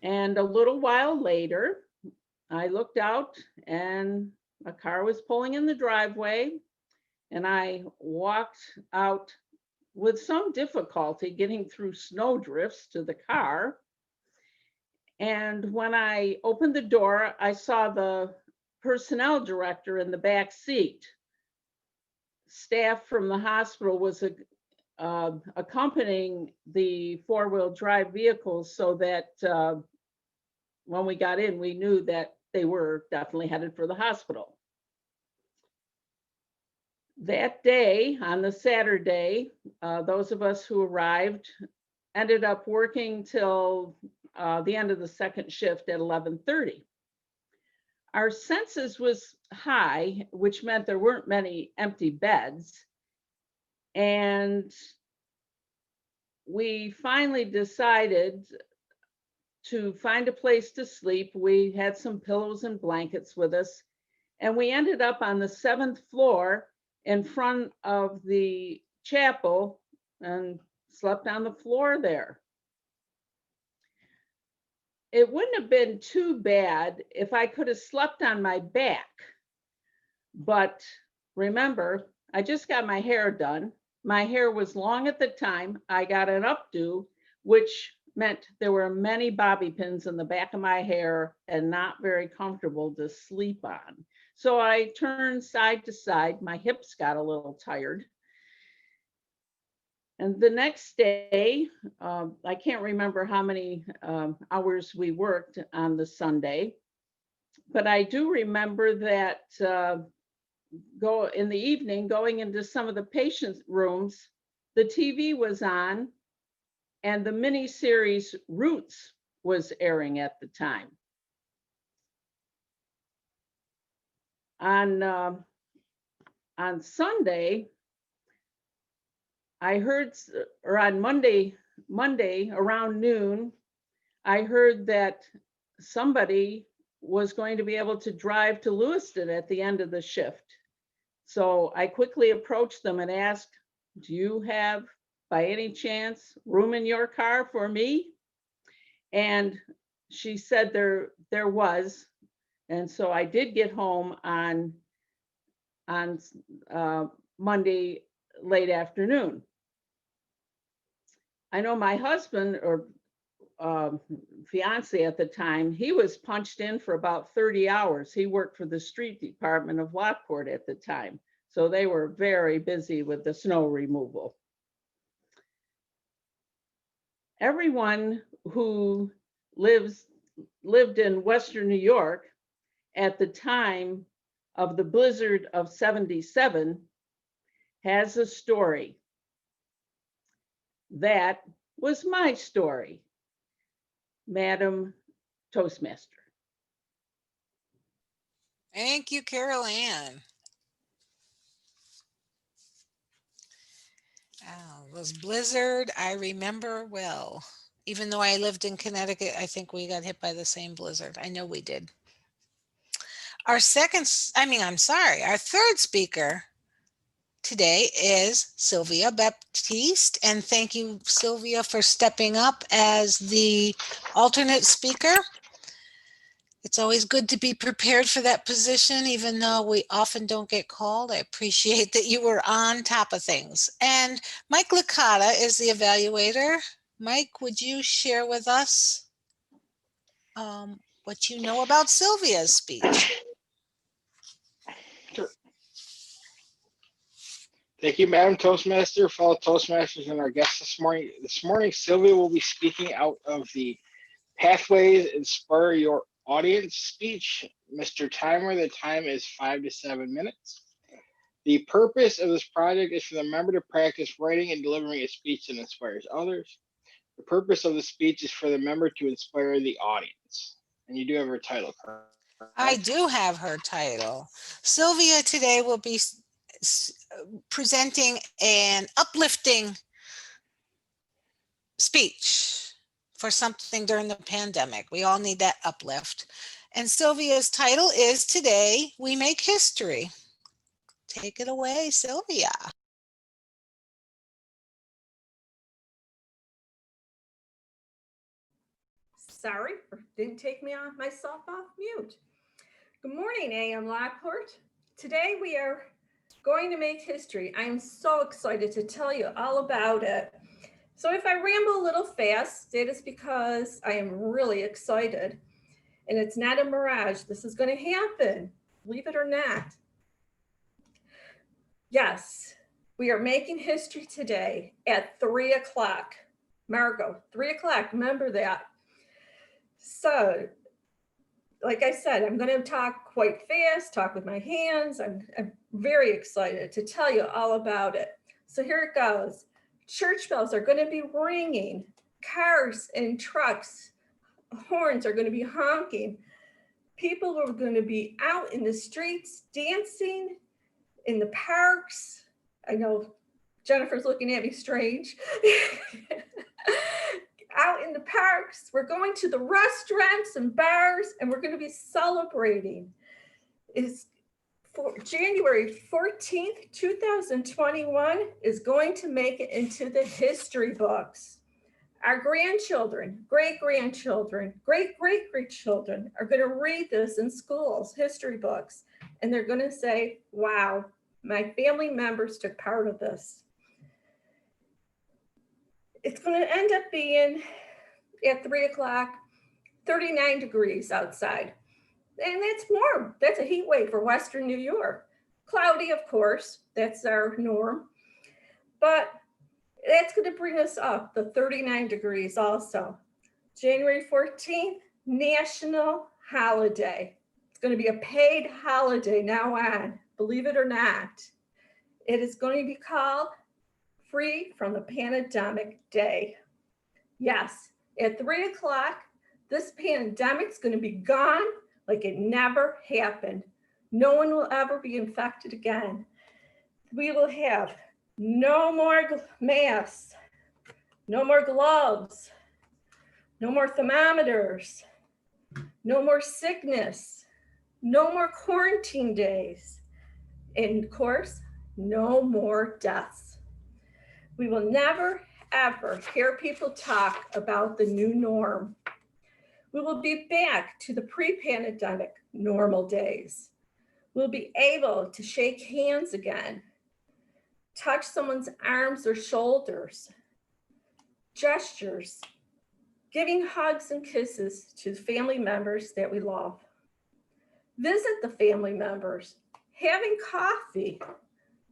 Speaker 20: And a little while later, I looked out and a car was pulling in the driveway, and I walked out with some difficulty getting through snow drifts to the car. And when I opened the door, I saw the personnel director in the back seat. Staff from the hospital was accompanying the four-wheel drive vehicles, so that when we got in, we knew that they were definitely headed for the hospital. That day, on the Saturday, those of us who arrived ended up working till the end of the second shift at 11:30. Our census was high, which meant there weren't many empty beds. And we finally decided to find a place to sleep. We had some pillows and blankets with us, and we ended up on the 7th floor in front of the chapel and slept on the floor there. It wouldn't have been too bad if I could have slept on my back. But remember, I just got my hair done. My hair was long at the time. I got an updo, which meant there were many bobby pins in the back of my hair and not very comfortable to sleep on. So I turned side to side. My hips got a little tired. And the next day, I can't remember how many hours we worked on the Sunday, but I do remember that in the evening, going into some of the patient rooms, the TV was on, and the miniseries Roots was airing at the time. On Sunday, I heard, or on Monday around noon, I heard that somebody was going to be able to drive to Lewiston at the end of the shift. So I quickly approached them and asked, do you have, by any chance, room in your car for me? And she said there was. And so I did get home on Monday late afternoon. I know my husband, or fiance at the time, he was punched in for about 30 hours. He worked for the street department of Lockport at the time. So they were very busy with the snow removal. Everyone who lived in Western New York at the time of the blizzard of '77 has a story. That was my story, Madam Toastmaster.
Speaker 6: Thank you, Carol Ann. Oh, those blizzard, I remember well. Even though I lived in Connecticut, I think we got hit by the same blizzard. I know we did. Our third speaker today is Sylvia Baptiste. And thank you, Sylvia, for stepping up as the alternate speaker. It's always good to be prepared for that position, even though we often don't get called. I appreciate that you were on top of things. And Mike Licata is the evaluator. Mike, would you share with us what you know about Sylvia's speech?
Speaker 21: Thank you, Madam Toastmaster, fellow Toastmasters, and our guests this morning. This morning, Sylvia will be speaking out of the Pathways Inspire Your Audience speech. Mr. Timer, the time is 5 to 7 minutes. The purpose of this project is for the member to practice writing and delivering a speech that inspires others. The purpose of the speech is for the member to inspire the audience. And you do have her title, correct?
Speaker 6: I do have her title. Sylvia today will be presenting an uplifting speech for something during the pandemic. We all need that uplift. And Sylvia's title is Today We Make History. Take it away, Sylvia.
Speaker 22: Sorry, didn't take myself off mute. Good morning, AM Lockport. Today we are going to make history. I am so excited to tell you all about it. So if I ramble a little fast, it is because I am really excited. And it's not a mirage. This is going to happen, believe it or not. Yes, we are making history today at 3 o'clock. Margot, 3 o'clock, remember that. So, like I said, I'm going to talk quite fast, talk with my hands. I'm very excited to tell you all about it. So here it goes. Church bells are going to be ringing. Cars and trucks, horns are going to be honking. People are going to be out in the streets dancing, in the parks. I know Jennifer's looking at me strange. Out in the parks, we're going to the restaurants and bars, and we're going to be celebrating. It's for January 14th, 2021 is going to make it into the history books. Our grandchildren, great-grandchildren, great-great-grandchildren are going to read this in schools, history books, and they're going to say, wow, my family members took part of this. It's going to end up being at 3 o'clock, 39 degrees outside. And that's warm. That's a heat wave for Western New York. Cloudy, of course, that's our norm. But that's going to bring us up the 39 degrees also. January 14th, national holiday. It's going to be a paid holiday now on, believe it or not. It is going to be called Free from the Pandemic Day. Yes, at 3 o'clock, this pandemic's going to be gone like it never happened. No one will ever be infected again. We will have no more masks, no more gloves, no more thermometers, no more sickness, no more quarantine days, and of course, no more deaths. We will never, ever hear people talk about the new norm. We will be back to the pre-pandemic normal days. We'll be able to shake hands again, touch someone's arms or shoulders, gestures, giving hugs and kisses to family members that we love. Visit the family members, having coffee,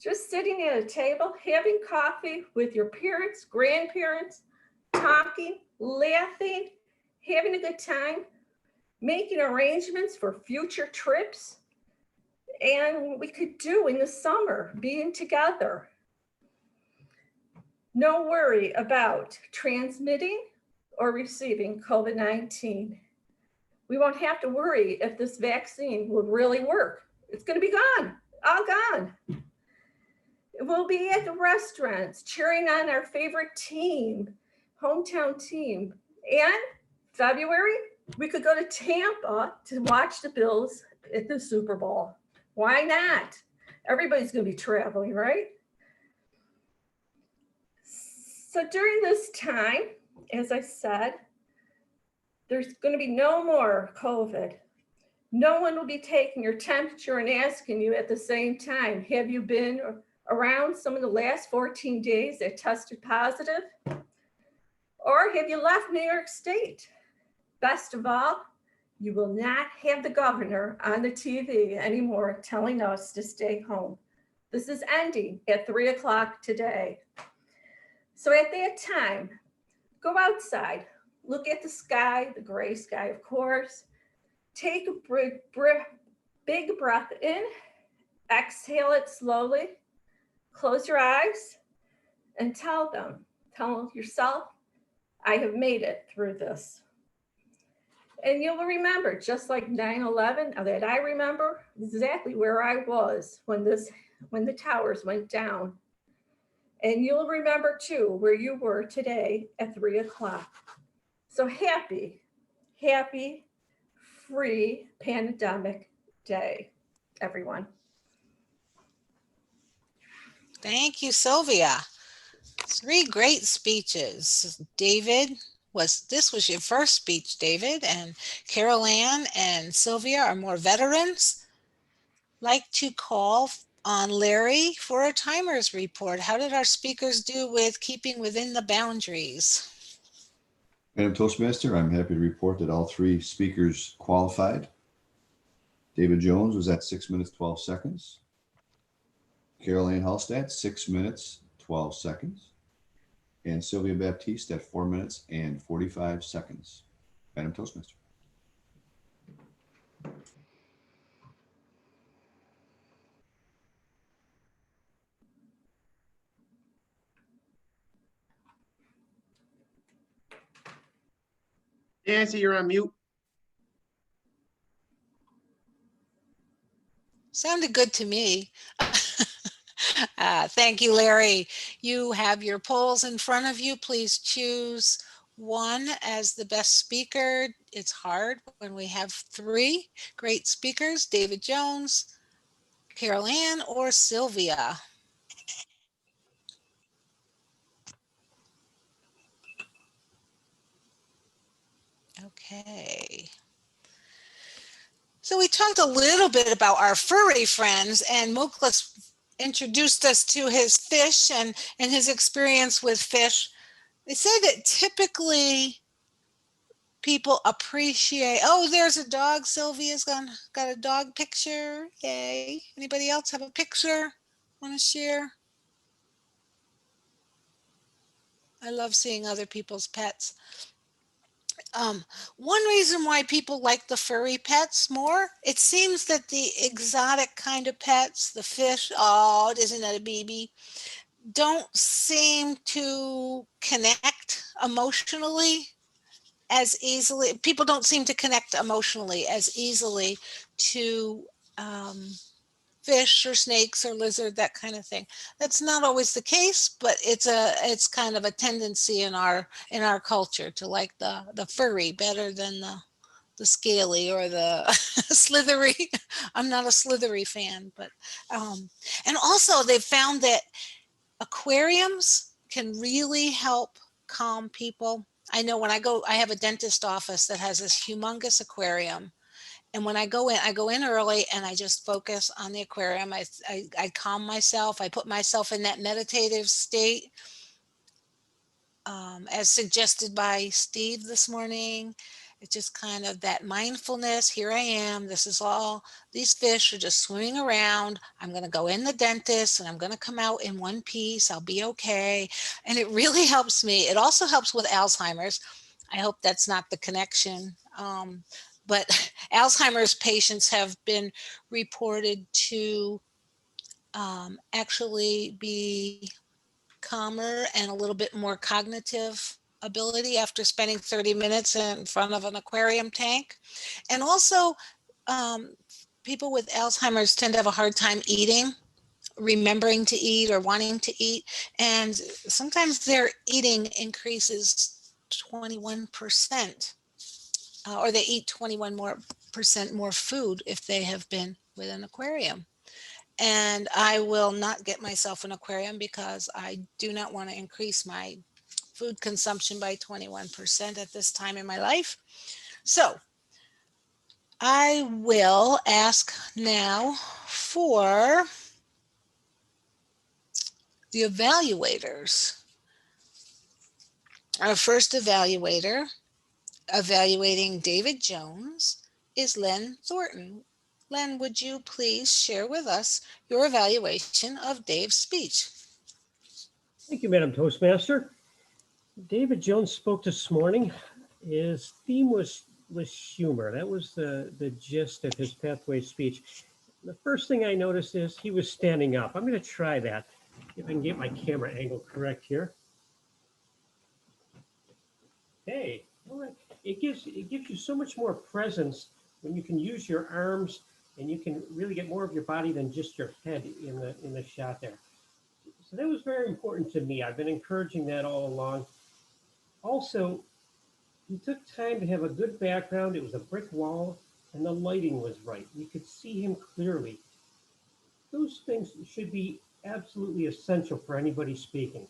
Speaker 22: just sitting at a table, having coffee with your parents, grandparents, talking, laughing, having a good time, making arrangements for future trips, and we could do in the summer, being together. No worry about transmitting or receiving COVID-19. We won't have to worry if this vaccine will really work. It's going to be gone, all gone. We'll be at the restaurants cheering on our favorite team, hometown team. And February, we could go to Tampa to watch the Bills at the Super Bowl. Why not? Everybody's going to be traveling, right? So during this time, as I said, there's going to be no more COVID. No one will be taking your temperature and asking you at the same time, have you been around some of the last 14 days that tested positive? Or have you left New York State? Best of all, you will not have the governor on the TV anymore telling us to stay home. This is ending at 3 o'clock today. So at that time, go outside, look at the sky, the gray sky, of course. Take a big breath in, exhale it slowly, close your eyes, and tell yourself, I have made it through this. And you'll remember, just like 9/11, that I remember exactly where I was when the towers went down. And you'll remember too where you were today at 3 o'clock. So happy, free pandemic day, everyone.
Speaker 6: Thank you, Sylvia. 3 great speeches. David, this was your first speech, David, and Carol Ann and Sylvia are more veterans. Like to call on Larry for a timers report. How did our speakers do with keeping within the boundaries?
Speaker 11: Madam Toastmaster, I'm happy to report that all 3 speakers qualified. David Jones was at 6 minutes, 12 seconds. Carol Ann Hallstatt, 6 minutes, 12 seconds. And Sylvia Baptiste at 4 minutes and 45 seconds. Madam Toastmaster.
Speaker 1: Nancy, you're on mute.
Speaker 6: Sounded good to me. Thank you, Larry. You have your polls in front of you. Please choose one as the best speaker. It's hard when we have 3 great speakers, David Jones, Carol Ann, or Sylvia. Okay. So we talked a little bit about our furry friends, and Muklas introduced us to his fish and his experience with fish. They say that typically people appreciate, oh, there's a dog. Sylvia's got a dog picture. Yay. Anybody else have a picture want to share? I love seeing other people's pets. One reason why people like the furry pets more, it seems that the exotic kind of pets, the fish, oh, isn't that a baby, don't seem to connect emotionally as easily. People don't seem to connect emotionally as easily to fish or snakes or lizard, that kind of thing. That's not always the case, but it's kind of a tendency in our culture to like the furry better than the scaly or the slithery. I'm not a slithery fan, but and also they've found that aquariums can really help calm people. I know when I have a dentist office that has this humongous aquarium. And when I go in early and I just focus on the aquarium. I calm myself. I put myself in that meditative state as suggested by Steve this morning. It's just kind of that mindfulness. Here I am. This is all, these fish are just swimming around. I'm going to go in the dentist and I'm going to come out in one piece. I'll be okay. And it really helps me. It also helps with Alzheimer's. I hope that's not the connection. But Alzheimer's patients have been reported to actually be calmer and a little bit more cognitive ability after spending 30 minutes in front of an aquarium tank. And also, people with Alzheimer's tend to have a hard time eating, remembering to eat or wanting to eat. And sometimes their eating increases 21%. Or they eat 21% more food if they have been with an aquarium. And I will not get myself an aquarium because I do not want to increase my food consumption by 21% at this time in my life. So I will ask now for the evaluators. Our first evaluator evaluating David Jones is Len Thornton. Len, would you please share with us your evaluation of Dave's speech?
Speaker 17: Thank you, Madam Toastmaster. David Jones spoke this morning. His theme was humor. That was the gist of his pathway speech. The first thing I noticed is he was standing up. I'm going to try that, if I can get my camera angle correct here. Hey, all right. It gives you so much more presence when you can use your arms and you can really get more of your body than just your head in the shot there. So that was very important to me. I've been encouraging that all along. Also, he took time to have a good background. It was a brick wall and the lighting was right. You could see him clearly. Those things should be absolutely essential for anybody speaking.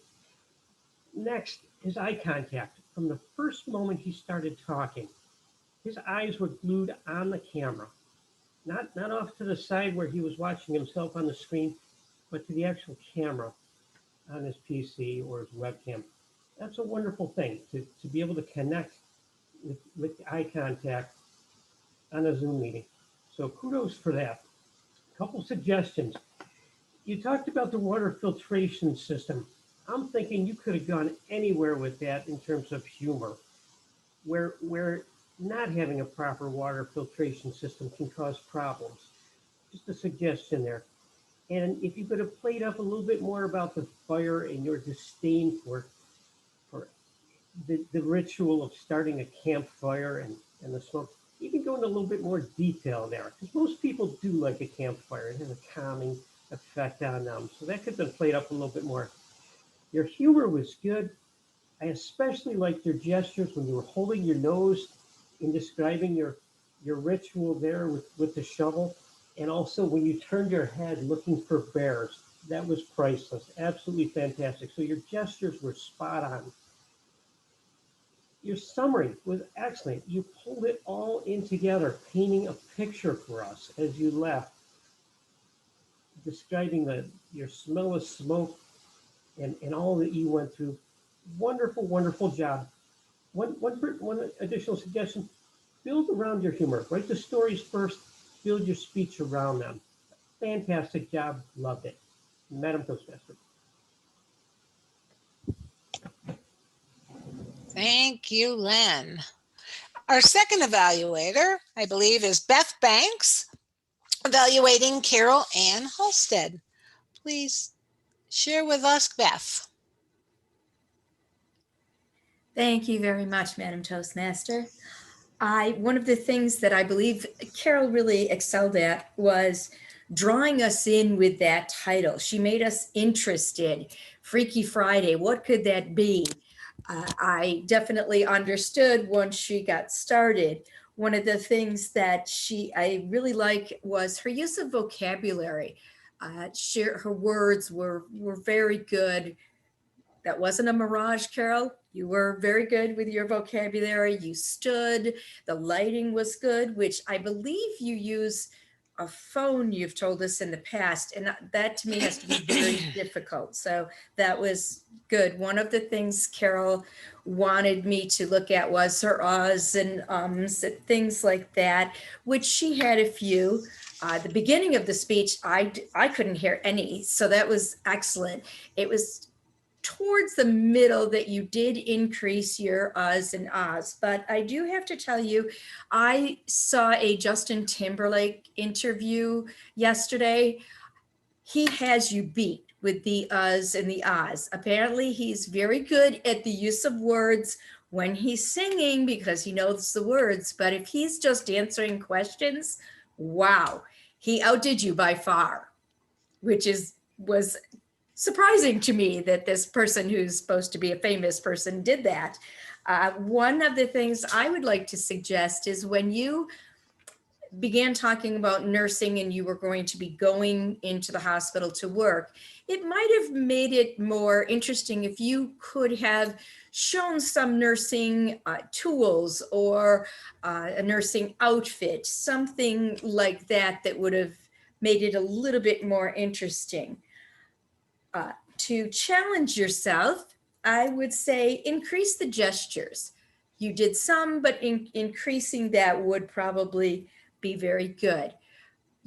Speaker 17: Next, his eye contact. From the first moment he started talking, his eyes were glued on the camera, not off to the side where he was watching himself on the screen, but to the actual camera on his PC or his webcam. That's a wonderful thing, to be able to connect with eye contact on a Zoom meeting. So kudos for that. A couple suggestions. You talked about the water filtration system. I'm thinking you could have gone anywhere with that in terms of humor, where not having a proper water filtration system can cause problems. Just a suggestion there. And if you could have played up a little bit more about the fire and your disdain for the ritual of starting a campfire and the smoke, you can go into a little bit more detail there, because most people do like a campfire. It has a calming effect on them. So that could have been played up a little bit more. Your humor was good. I especially liked your gestures when you were holding your nose in describing your ritual there with the shovel. And also when you turned your head looking for bears. That was priceless. Absolutely fantastic. So your gestures were spot on. Your summary was excellent. You pulled it all in together, painting a picture for us as you left, describing your smell of smoke and all that you went through. Wonderful, wonderful job. One additional suggestion: build around your humor. Write the stories first, build your speech around them. Fantastic job, loved it. Madam Toastmaster.
Speaker 6: Thank you, Len. Our second evaluator, I believe, is Beth Banks, evaluating Carol Ann Halstead. Please share with us, Beth.
Speaker 19: Thank you very much, Madam Toastmaster. One of the things that I believe Carol really excelled at was drawing us in with that title. She made us interested. Freaky Friday, what could that be? I definitely understood once she got started. One of the things that I really like was her use of vocabulary. Her words were very good. That wasn't a mirage, Carol. You were very good with your vocabulary. You stood, the lighting was good, which I believe you use a phone, you've told us in the past, and that to me has to be very difficult. So that was good. One of the things Carol wanted me to look at was her ahs and ums, and things like that, which she had a few. The beginning of the speech, I couldn't hear any, so that was excellent. It was towards the middle that you did increase your uhs and ahs, but I do have to tell you, I saw a Justin Timberlake interview yesterday. He has you beat with the uhs and the ahs. Apparently he's very good at the use of words when he's singing because he knows the words, but if he's just answering questions, wow, he outdid you by far, which was surprising to me that this person who's supposed to be a famous person did that. One of the things I would like to suggest is when you began talking about nursing and you were going to be going into the hospital to work, it might have made it more interesting if you could have shown some nursing tools or a nursing outfit, something like that that would have made it a little bit more interesting. To challenge yourself, I would say increase the gestures. You did some, but increasing that would probably be very good.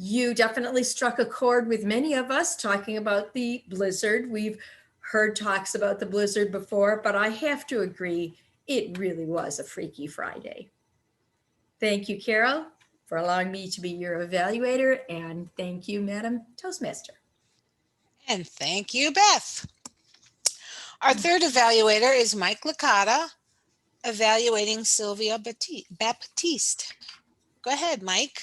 Speaker 19: You definitely struck a chord with many of us talking about the blizzard. We've heard talks about the blizzard before, but I have to agree, it really was a Freaky Friday. Thank you, Carol, for allowing me to be your evaluator, and thank you, Madam Toastmaster.
Speaker 6: And thank you, Beth. Our third evaluator is Mike Licata, evaluating Sylvia Baptiste. Go ahead, Mike.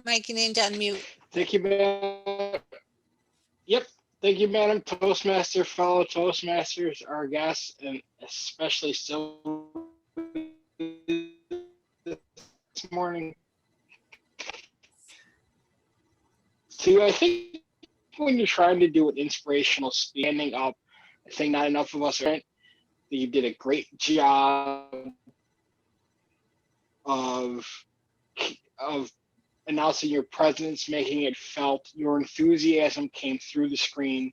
Speaker 6: Mike, you need to unmute.
Speaker 21: Thank you, Madam. Yep. Thank you, Madam Toastmaster, fellow Toastmasters, our guests, and especially so this morning. So I think when you're trying to do an inspirational standing up, I think not enough of us are in. You did a great job of announcing your presence, making it felt. Your enthusiasm came through the screen,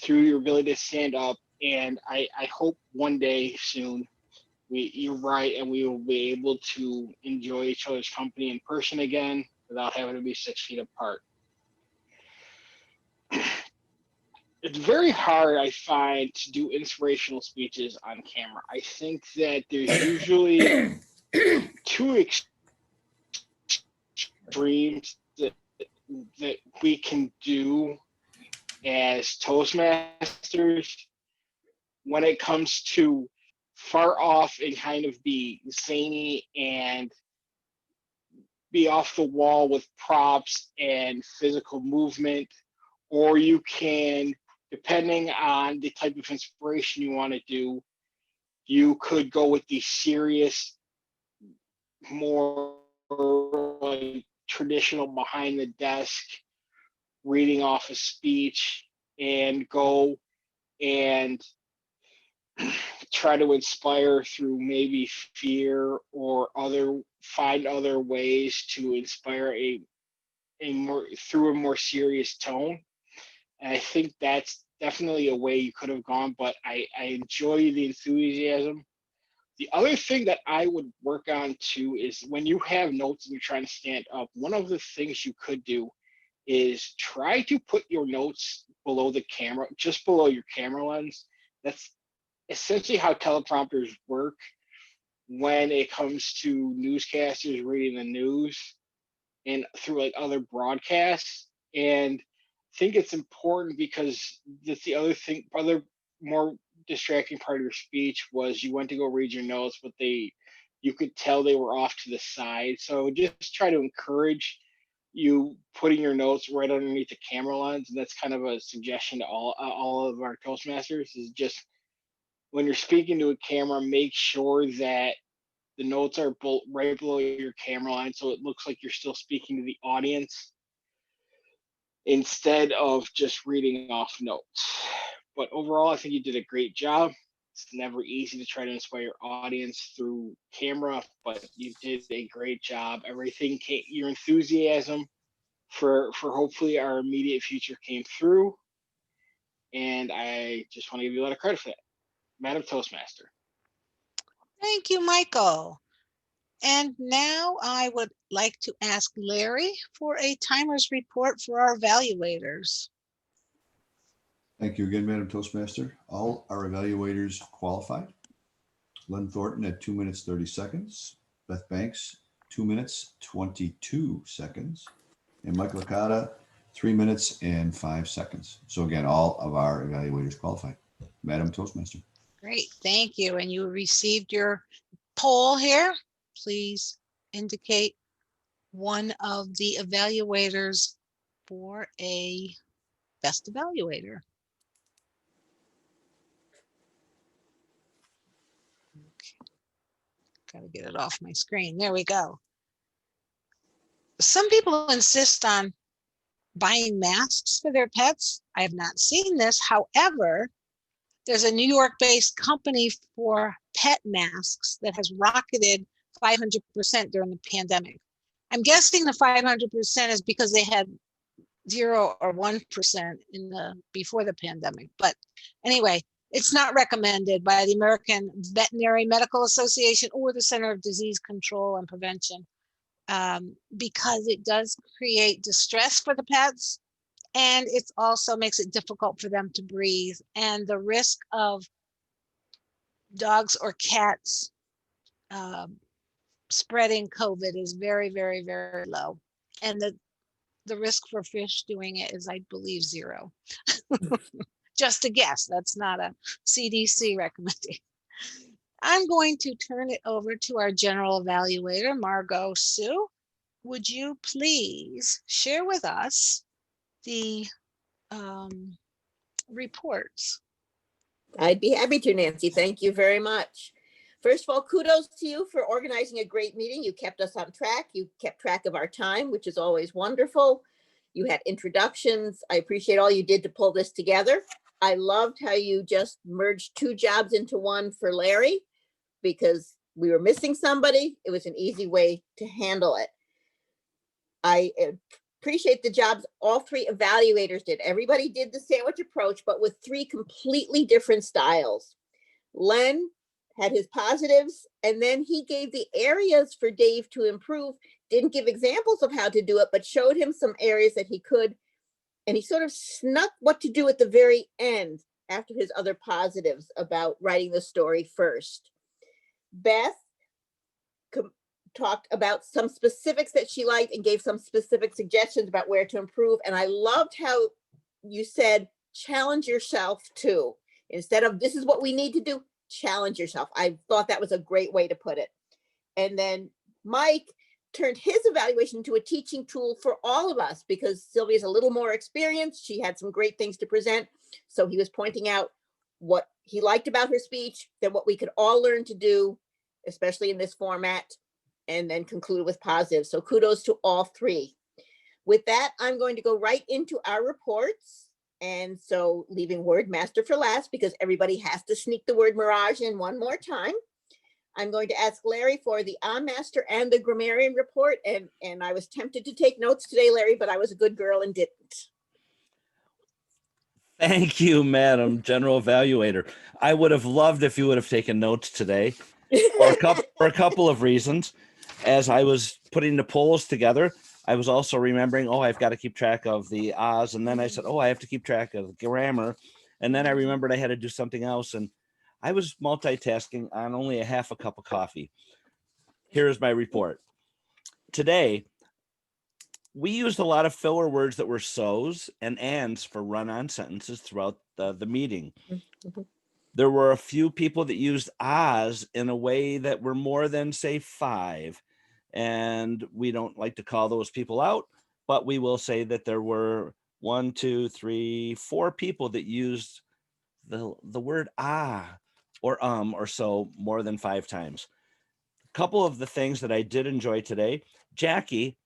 Speaker 21: through your ability to stand up, and I hope one day soon you're right and we will be able to enjoy each other's company in person again without having to be 6 feet apart. It's very hard, I find, to do inspirational speeches on camera. I think that there's usually two extremes that we can do as Toastmasters when it comes to far off and kind of be zany and be off the wall with props and physical movement, or you can, depending on the type of inspiration you want to do, you could go with the serious, more like traditional behind the desk, reading off a speech, and go and try to inspire through maybe fear or find other ways to inspire through a more serious tone. And I think that's definitely a way you could have gone, but I enjoy the enthusiasm. The other thing that I would work on too is when you have notes and you're trying to stand up, one of the things you could do is try to put your notes below the camera, just below your camera lens. That's essentially how teleprompters work when it comes to newscasters reading the news and through like other broadcasts. And I think it's important because that's the other thing, other more distracting part of your speech was you went to go read your notes, but you could tell they were off to the side. So just try to encourage you putting your notes right underneath the camera lens. And that's kind of a suggestion to all of our Toastmasters is just when you're speaking to a camera, make sure that the notes are right below your camera line so it looks like you're still speaking to the audience instead of just reading off notes. But overall, I think you did a great job. It's never easy to try to inspire your audience through camera, but you did a great job. Everything your enthusiasm for hopefully our immediate future came through. And I just want to give you a lot of credit for that. Madam Toastmaster.
Speaker 6: Thank you, Michael. And now I would like to ask Larry for a timer's report for our evaluators.
Speaker 11: Thank you again, Madam Toastmaster. All our evaluators qualified. Len Thornton at 2 minutes, 30 seconds. Beth Banks, 2 minutes, 22 seconds. And Mike Licata, 3 minutes and 5 seconds. So again, all of our evaluators qualified. Madam Toastmaster.
Speaker 6: Great, thank you. And you received your poll here. Please indicate one of the evaluators for a best evaluator. Okay. Gotta get it off my screen. There we go. Some people insist on buying masks for their pets. I have not seen this. However, there's a New York-based company for pet masks that has rocketed 500% during the pandemic. I'm guessing the 500% is because they had 0 or 1% before the pandemic. But anyway, it's not recommended by the American Veterinary Medical Association or the Center of Disease Control and Prevention because it does create distress for the pets, and it also makes it difficult for them to breathe. And the risk of dogs or cats spreading COVID is very, very, very low. And the risk for fish doing it is, I believe, 0. Just a guess. That's not a CDC recommendation. I'm going to turn it over to our general evaluator, Margot Sue. Would you please share with us the reports?
Speaker 5: I'd be happy to, Nancy. Thank you very much. First of all, kudos to you for organizing a great meeting. You kept us on track. You kept track of our time, which is always wonderful. You had introductions. I appreciate all you did to pull this together. I loved how you just merged 2 jobs into one for Larry because we were missing somebody. It was an easy way to handle it. I appreciate the jobs all 3 evaluators did. Everybody did the sandwich approach, but with 3 completely different styles. Len had his positives, and then he gave the areas for Dave to improve, didn't give examples of how to do it, but showed him some areas that he could, and he sort of snuck what to do at the very end after his other positives about writing the story first. Beth talked about some specifics that she liked and gave some specific suggestions about where to improve. And I loved how you said, challenge yourself too. Instead of this is what we need to do, challenge yourself. I thought that was a great way to put it. And then Mike turned his evaluation into a teaching tool for all of us because Sylvia's a little more experienced. She had some great things to present. So he was pointing out what he liked about her speech, then what we could all learn to do, especially in this format, and then conclude with positives. So kudos to all 3. With that, I'm going to go right into our reports. And so leaving word master for last because everybody has to sneak the word mirage in one more time. I'm going to ask Larry for the master and the grammarian report. And I was tempted to take notes today, Larry, but I was a good girl and didn't.
Speaker 7: Thank you, Madam General Evaluator. I would have loved if you would have taken notes today for a couple of reasons. As I was putting the polls together, I was also remembering, I've got to keep track of the Oz. And then I said, I have to keep track of the grammar. And then I remembered I had to do something else. And I was multitasking on only a half a cup of coffee. Here's my report. Today, we used a lot of filler words that were so's and ands for run-on sentences throughout the meeting. There were a few people that used Oz in a way that were more than, say, 5. And we don't like to call those people out, but we will say that there were 1, 2, 3, 4 people that used the word or so more than 5 times. A couple of the things that I did enjoy today, Jackie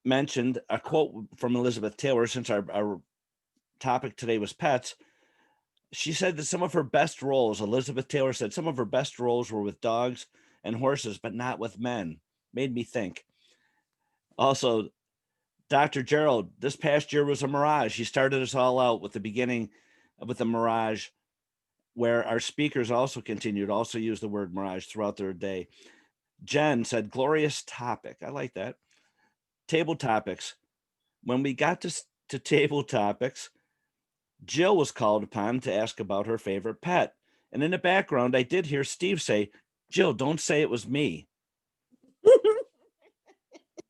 Speaker 7: mentioned a quote from Elizabeth Taylor, since our topic today was pets. She said that some of her best roles, Elizabeth Taylor said, some of her best roles were with dogs and horses, but not with men. Made me think. Also, Dr. Gerald, this past year was a mirage. He started us all out with the beginning with the mirage, where our speakers also use the word mirage throughout their day. Jen said, glorious topic. I like that. Table topics. When we got to table topics, Jill was called upon to ask about her favorite pet. And in the background, I did hear Steve say, Jill, don't say it was me.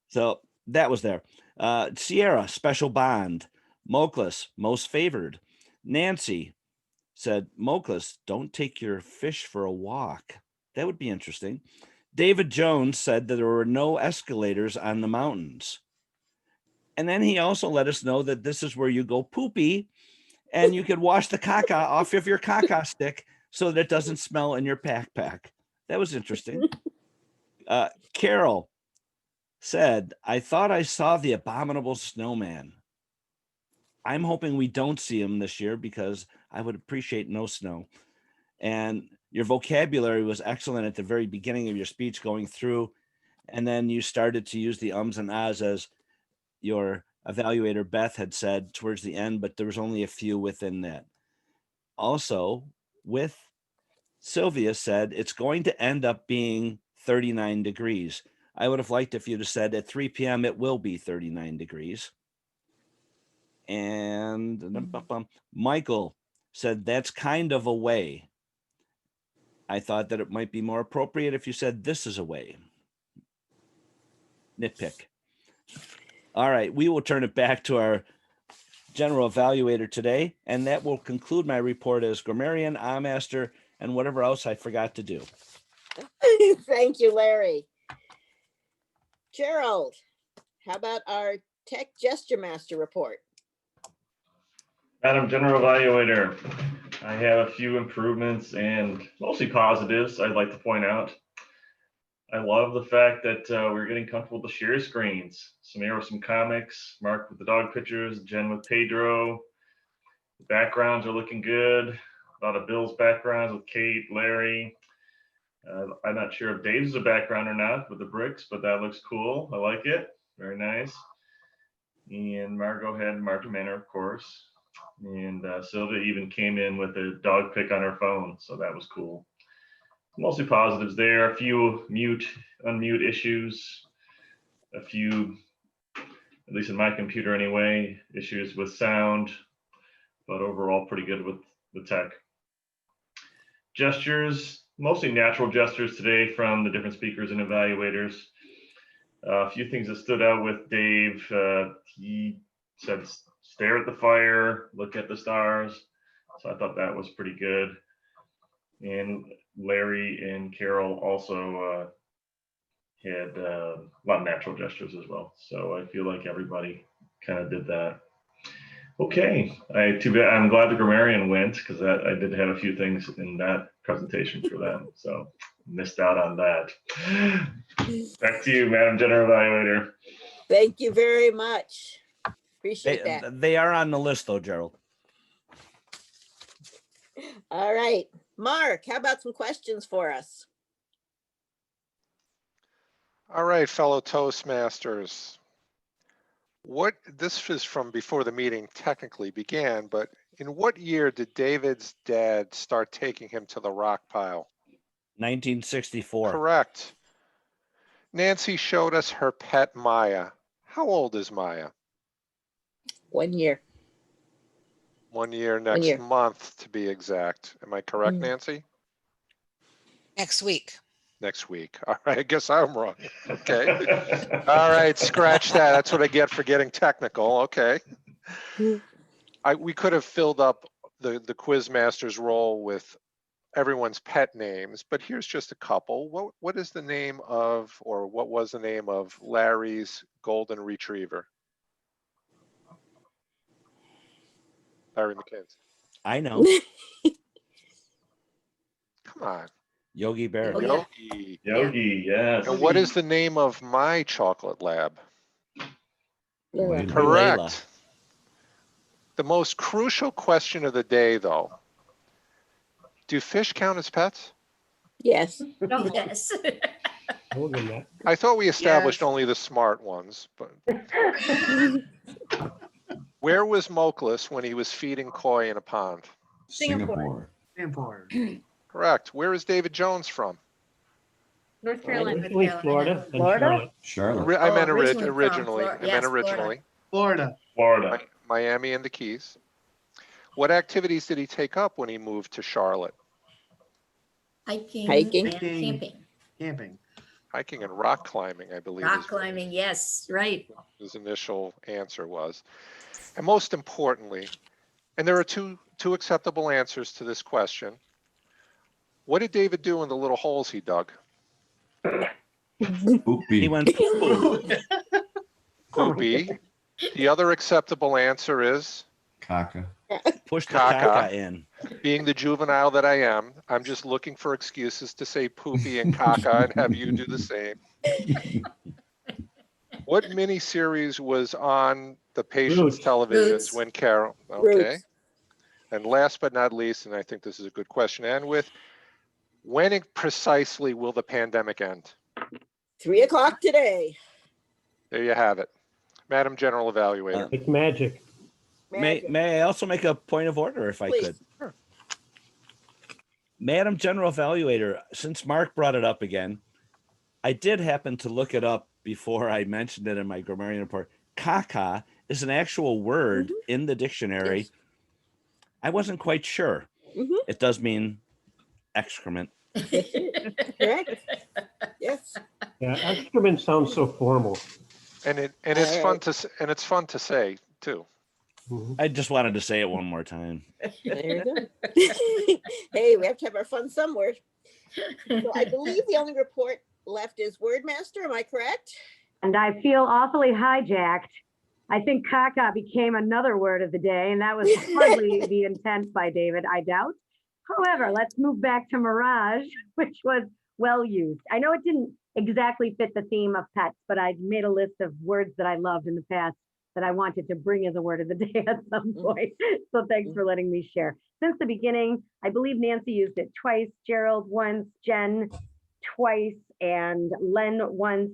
Speaker 7: So that was there. Sierra, special bond. Moklas, most favored. Nancy said, Moklas, don't take your fish for a walk. That would be interesting. David Jones said that there were no escalators on the mountains. And then he also let us know that this is where you go poopy and you could wash the caca off of your caca stick so that it doesn't smell in your backpack. That was interesting. Carol said, I thought I saw the abominable snowman. I'm hoping we don't see him this year because I would appreciate no snow. And your vocabulary was excellent at the very beginning of your speech going through. And then you started to use the ums and ahs as your evaluator Beth had said towards the end, but there was only a few within that. Also, with Sylvia said it's going to end up being 39 degrees. I would have liked if you'd have said at 3 p.m. it will be 39 degrees. And Michael said that's kind of a way. I thought that it might be more appropriate if you said this is a way. Nitpick. All right, we will turn it back to our general evaluator today, and that will conclude my report as grammarian, master, and whatever else I forgot to do.
Speaker 5: Thank you, Larry. Gerald, how about our Tech Gesture Master report?
Speaker 12: Madam General Evaluator, I have a few improvements and mostly positives I'd like to point out. I love the fact that we're getting comfortable with the share screens. Samir with some comics, Mark with the dog pictures, Jen with Pedro. The backgrounds are looking good. A lot of Bill's backgrounds with Kate, Larry. I'm not sure if Dave's a background or not with the bricks, but that looks cool. I like it. Very nice. And Margot had Martha Manor, of course. And Sylvia even came in with a dog pic on her phone, so that was cool. Mostly positives there. A few mute, unmute issues. A few, at least in my computer anyway, issues with sound, but overall pretty good with the tech. Gestures, mostly natural gestures today from the different speakers and evaluators. A few things that stood out with Dave. He said, stare at the fire, look at the stars. So I thought that was pretty good. And Larry and Carol also had a lot of natural gestures as well. So I feel like everybody kind of did that. Okay, I'm glad the grammarian went because I did have a few things in that presentation for them. So missed out on that. Back to you, Madam General Evaluator.
Speaker 5: Thank you very much. Appreciate that.
Speaker 7: They are on the list though, Gerald.
Speaker 5: All right, Mark, how about some questions for us?
Speaker 13: All right, fellow Toastmasters. This is from before the meeting technically began, but in what year did David's dad start taking him to the rock pile?
Speaker 7: 1964.
Speaker 13: Correct. Nancy showed us her pet Maya. How old is Maya?
Speaker 5: 1 year.
Speaker 13: 1 year next month to be exact. Am I correct, Nancy?
Speaker 6: Next week.
Speaker 13: Next week. All right, I guess I'm wrong. Okay. All right, scratch that. That's what I get for getting technical. Okay. We could have filled up the quiz master's role with everyone's pet names, but here's just a couple. What is the name of, or what was the name of Larry's golden retriever? Larry McKenzie.
Speaker 7: I know.
Speaker 13: Come on.
Speaker 7: Yogi Bear.
Speaker 12: Yogi, yes.
Speaker 13: And what is the name of my chocolate lab?
Speaker 7: Layla.
Speaker 13: Correct. The most crucial question of the day, though. Do fish count as pets?
Speaker 5: Yes.
Speaker 19: Yes.
Speaker 13: I thought we established only the smart ones, but where was Moclus when he was feeding koi in a pond?
Speaker 11: Singapore.
Speaker 13: Correct. Where is David Jones from?
Speaker 19: North Carolina.
Speaker 17: Florida.
Speaker 11: Charlotte.
Speaker 13: I meant
Speaker 19: originally from
Speaker 13: originally.
Speaker 19: Florida.
Speaker 13: I
Speaker 19: Yes,
Speaker 13: meant originally.
Speaker 21: Florida.
Speaker 13: Miami and the Keys. What activities did he take up when he moved to Charlotte?
Speaker 19: Hiking.
Speaker 5: Hiking.
Speaker 19: And
Speaker 21: Camping.
Speaker 13: Hiking and rock climbing, I believe.
Speaker 19: rock climbing. Yes, right.
Speaker 13: His initial answer was. And most importantly, and there are two acceptable answers to this question. What did David do in the little holes he dug?
Speaker 7: He went poo-poo.
Speaker 13: Poopy. The other acceptable answer is
Speaker 11: Caca.
Speaker 7: Push the caca in.
Speaker 13: Being the juvenile that I am, I'm just looking for excuses to say poopy and caca and have you do the same. What miniseries was on the Patient's televisions when Carol? Okay. And last but not least, and I think this is a good question to end with, when precisely will the pandemic end?
Speaker 5: 3 o'clock today.
Speaker 13: There you have it. Madam General Evaluator.
Speaker 17: Like magic.
Speaker 7: May I also make a point of order if I could?
Speaker 5: Sure.
Speaker 7: Madam General Evaluator, since Mark brought it up again, I did happen to look it up before I mentioned it in my grammarian report. Caca is an actual word in the dictionary.
Speaker 5: Yes.
Speaker 7: I wasn't quite sure. It does mean excrement.
Speaker 5: Correct. Yes.
Speaker 17: Yeah, excrement sounds so formal.
Speaker 13: And it's fun to say too.
Speaker 7: I just wanted to say it one more time.
Speaker 5: There you go. Hey, we have to have our fun somewhere. So I believe the only report left is Wordmaster. Am I correct?
Speaker 8: And I feel awfully hijacked. I think caca became another word of the day, and that was hardly the intent by David, I doubt. However, let's move back to mirage, which was well used. I know it didn't exactly fit the theme of pets, but I made a list of words that I loved in the past that I wanted to bring as a word of the day at some point. So thanks for letting me share. Since the beginning, I believe Nancy used it twice, Gerald once, Jen twice, and Len once.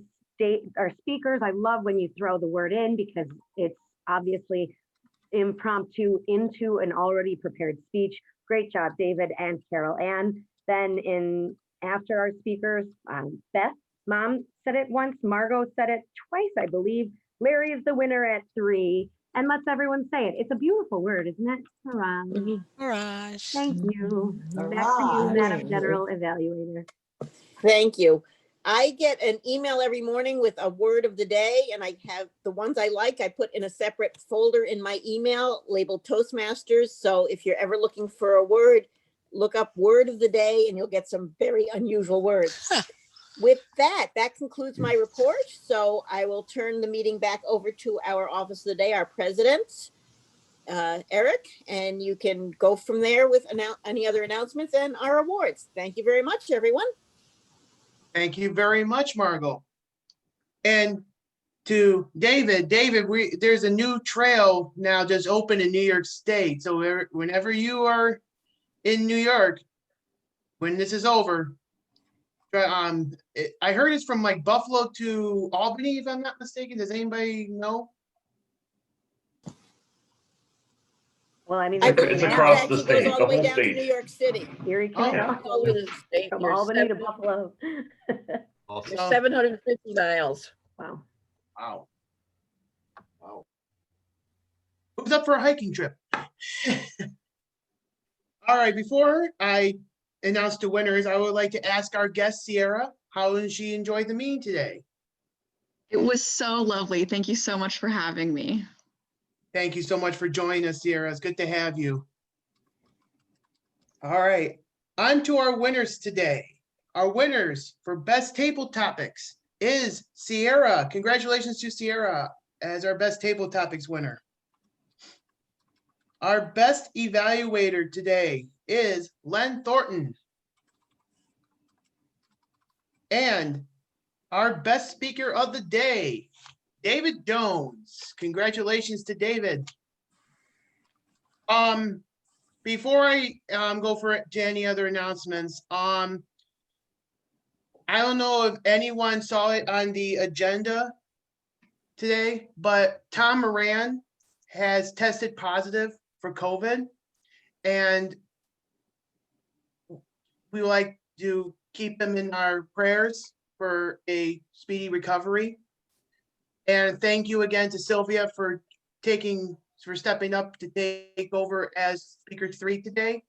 Speaker 8: Our speakers, I love when you throw the word in because it's obviously impromptu into an already prepared speech. Great job, David and Carol Ann. Then after our speakers, Beth, Mom said it once, Margot said it twice, I believe. Larry is the winner at 3. And let's everyone say it. It's a beautiful word, isn't it? Mirage.
Speaker 6: Mirage.
Speaker 8: Thank you. Back to you, Madam General Evaluator.
Speaker 5: Thank you. I get an email every morning with a word of the day, and I have the ones I like, I put in a separate folder in my email labeled Toastmasters. So if you're ever looking for a word, look up word of the day and you'll get some very unusual words. With that concludes my report. So I will turn the meeting back over to our office of the day, our president, Eric, and you can go from there with any other announcements and our awards. Thank you very much, everyone.
Speaker 1: Thank you very much, Margot. And to David, there's a new trail now just open in New York State. So whenever you are in New York, when this is over, I heard it's from like Buffalo to Albany, if I'm not mistaken. Does anybody know?
Speaker 8: Well, I mean,
Speaker 12: it's across the state, the
Speaker 5: all the way
Speaker 12: whole
Speaker 5: down to
Speaker 12: state.
Speaker 5: New York City.
Speaker 8: Here he comes.
Speaker 5: All over the state.
Speaker 8: From
Speaker 5: There's
Speaker 8: Albany to Buffalo.
Speaker 5: There's 750 miles.
Speaker 8: Wow.
Speaker 1: Wow. Wow. Who's up for a hiking trip? All right, before I announce the winners, I would like to ask our guest, Sierra, how did she enjoy the meeting today?
Speaker 4: It was so lovely. Thank you so much for having me.
Speaker 1: Thank you so much for joining us, Sierra. It's good to have you. All right, on to our winners today. Our winners for Best Table Topics is Sierra. Congratulations to Sierra as our Best Table Topics winner. Our Best Evaluator today is Len Thornton. And our Best Speaker of the Day, David Jones. Congratulations to David. Before I go for any other announcements, I don't know if anyone saw it on the agenda today, but Tom Moran has tested positive for COVID, and we would like to keep him in our prayers for a speedy recovery. And thank you again to Sylvia for stepping up to take over as Speaker 3 today.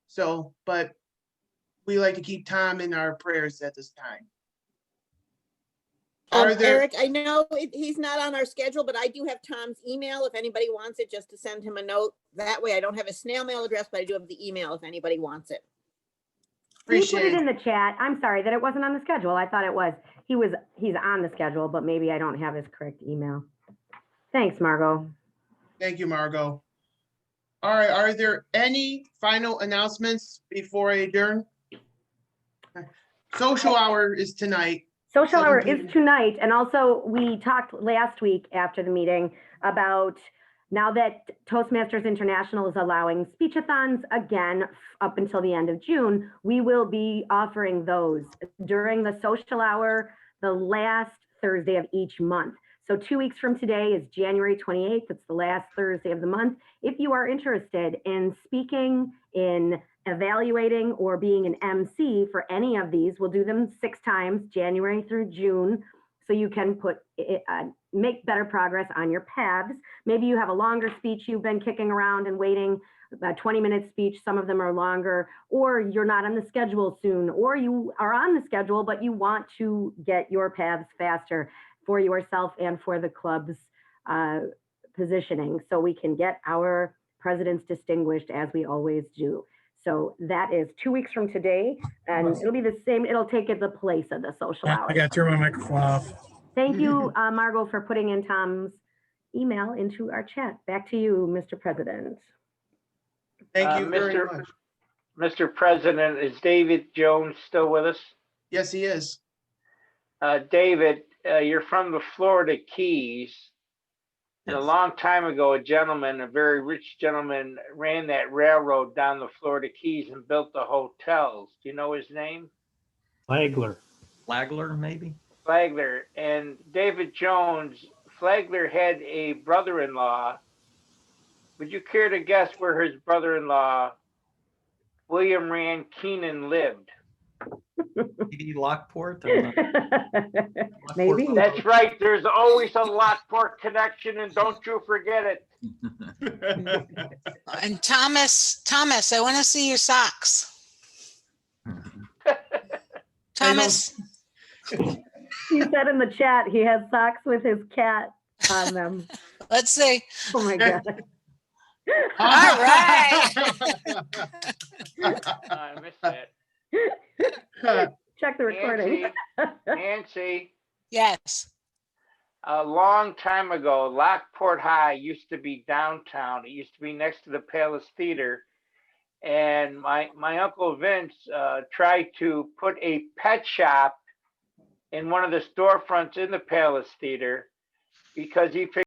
Speaker 1: So, but we like to keep Tom in our prayers at this time.
Speaker 5: Eric, I know he's not on our schedule, but I do have Tom's email if anybody wants it, just to send him a note. That way I don't have a snail mail address, but I do have the email if anybody wants it.
Speaker 8: Can you put it in the chat? I'm sorry that it wasn't on the schedule. I thought it was. He's on the schedule, but maybe I don't have his correct email. Thanks, Margot.
Speaker 1: Thank you, Margot. All right, are there any final announcements before I adjourn? Social hour is tonight.
Speaker 8: Social hour is tonight. And also we talked last week after the meeting about now that Toastmasters International is allowing speechathons again up until the end of June, we will be offering those during the social hour, the last Thursday of each month. So 2 weeks from today is January 28th. It's the last Thursday of the month. If you are interested in speaking, in evaluating, or being an MC for any of these, we'll do them 6 times, January through June, so you can make better progress on your paths. Maybe you have a longer speech you've been kicking around and waiting, a 20-minute speech, some of them are longer, or you're not on the schedule soon, or you are on the schedule, but you want to get your paths faster for yourself and for the club's positioning, so we can get our presidents distinguished as we always do. So that is 2 weeks from today, and it'll be the same. It'll take the place of the social hour.
Speaker 2: I got to turn my microphone off.
Speaker 8: Thank you, Margot, for putting in Tom's email into our chat. Back to you, Mr. President.
Speaker 1: Thank you very much.
Speaker 3: Mr. President, is David Jones still with us?
Speaker 1: Yes, he is.
Speaker 3: David, you're from the Florida Keys. And a long time ago, a gentleman, a very rich gentleman, ran that railroad down the Florida Keys and built the hotels. Do you know his name?
Speaker 17: Flagler.
Speaker 18: Flagler, maybe?
Speaker 3: Flagler. And David Jones, Flagler had a brother-in-law. Would you care to guess where his brother-in-law, William Rand Keenan, lived?
Speaker 18: Maybe Lockport?
Speaker 8: Maybe.
Speaker 3: That's right. There's always a Lockport connection, and don't you forget it.
Speaker 6: And Thomas, I want to see your socks. Thomas.
Speaker 8: He said in the chat he has socks with his cat on them.
Speaker 6: Let's see.
Speaker 8: Oh my God.
Speaker 6: All right.
Speaker 3: I missed that.
Speaker 8: Check the recording.
Speaker 3: Nancy.
Speaker 6: Yes.
Speaker 3: A long time ago, Lockport High used to be downtown. It used to be next to the Palace Theater. And my Uncle Vince tried to put a pet shop in one of the storefronts in the Palace Theater because he figured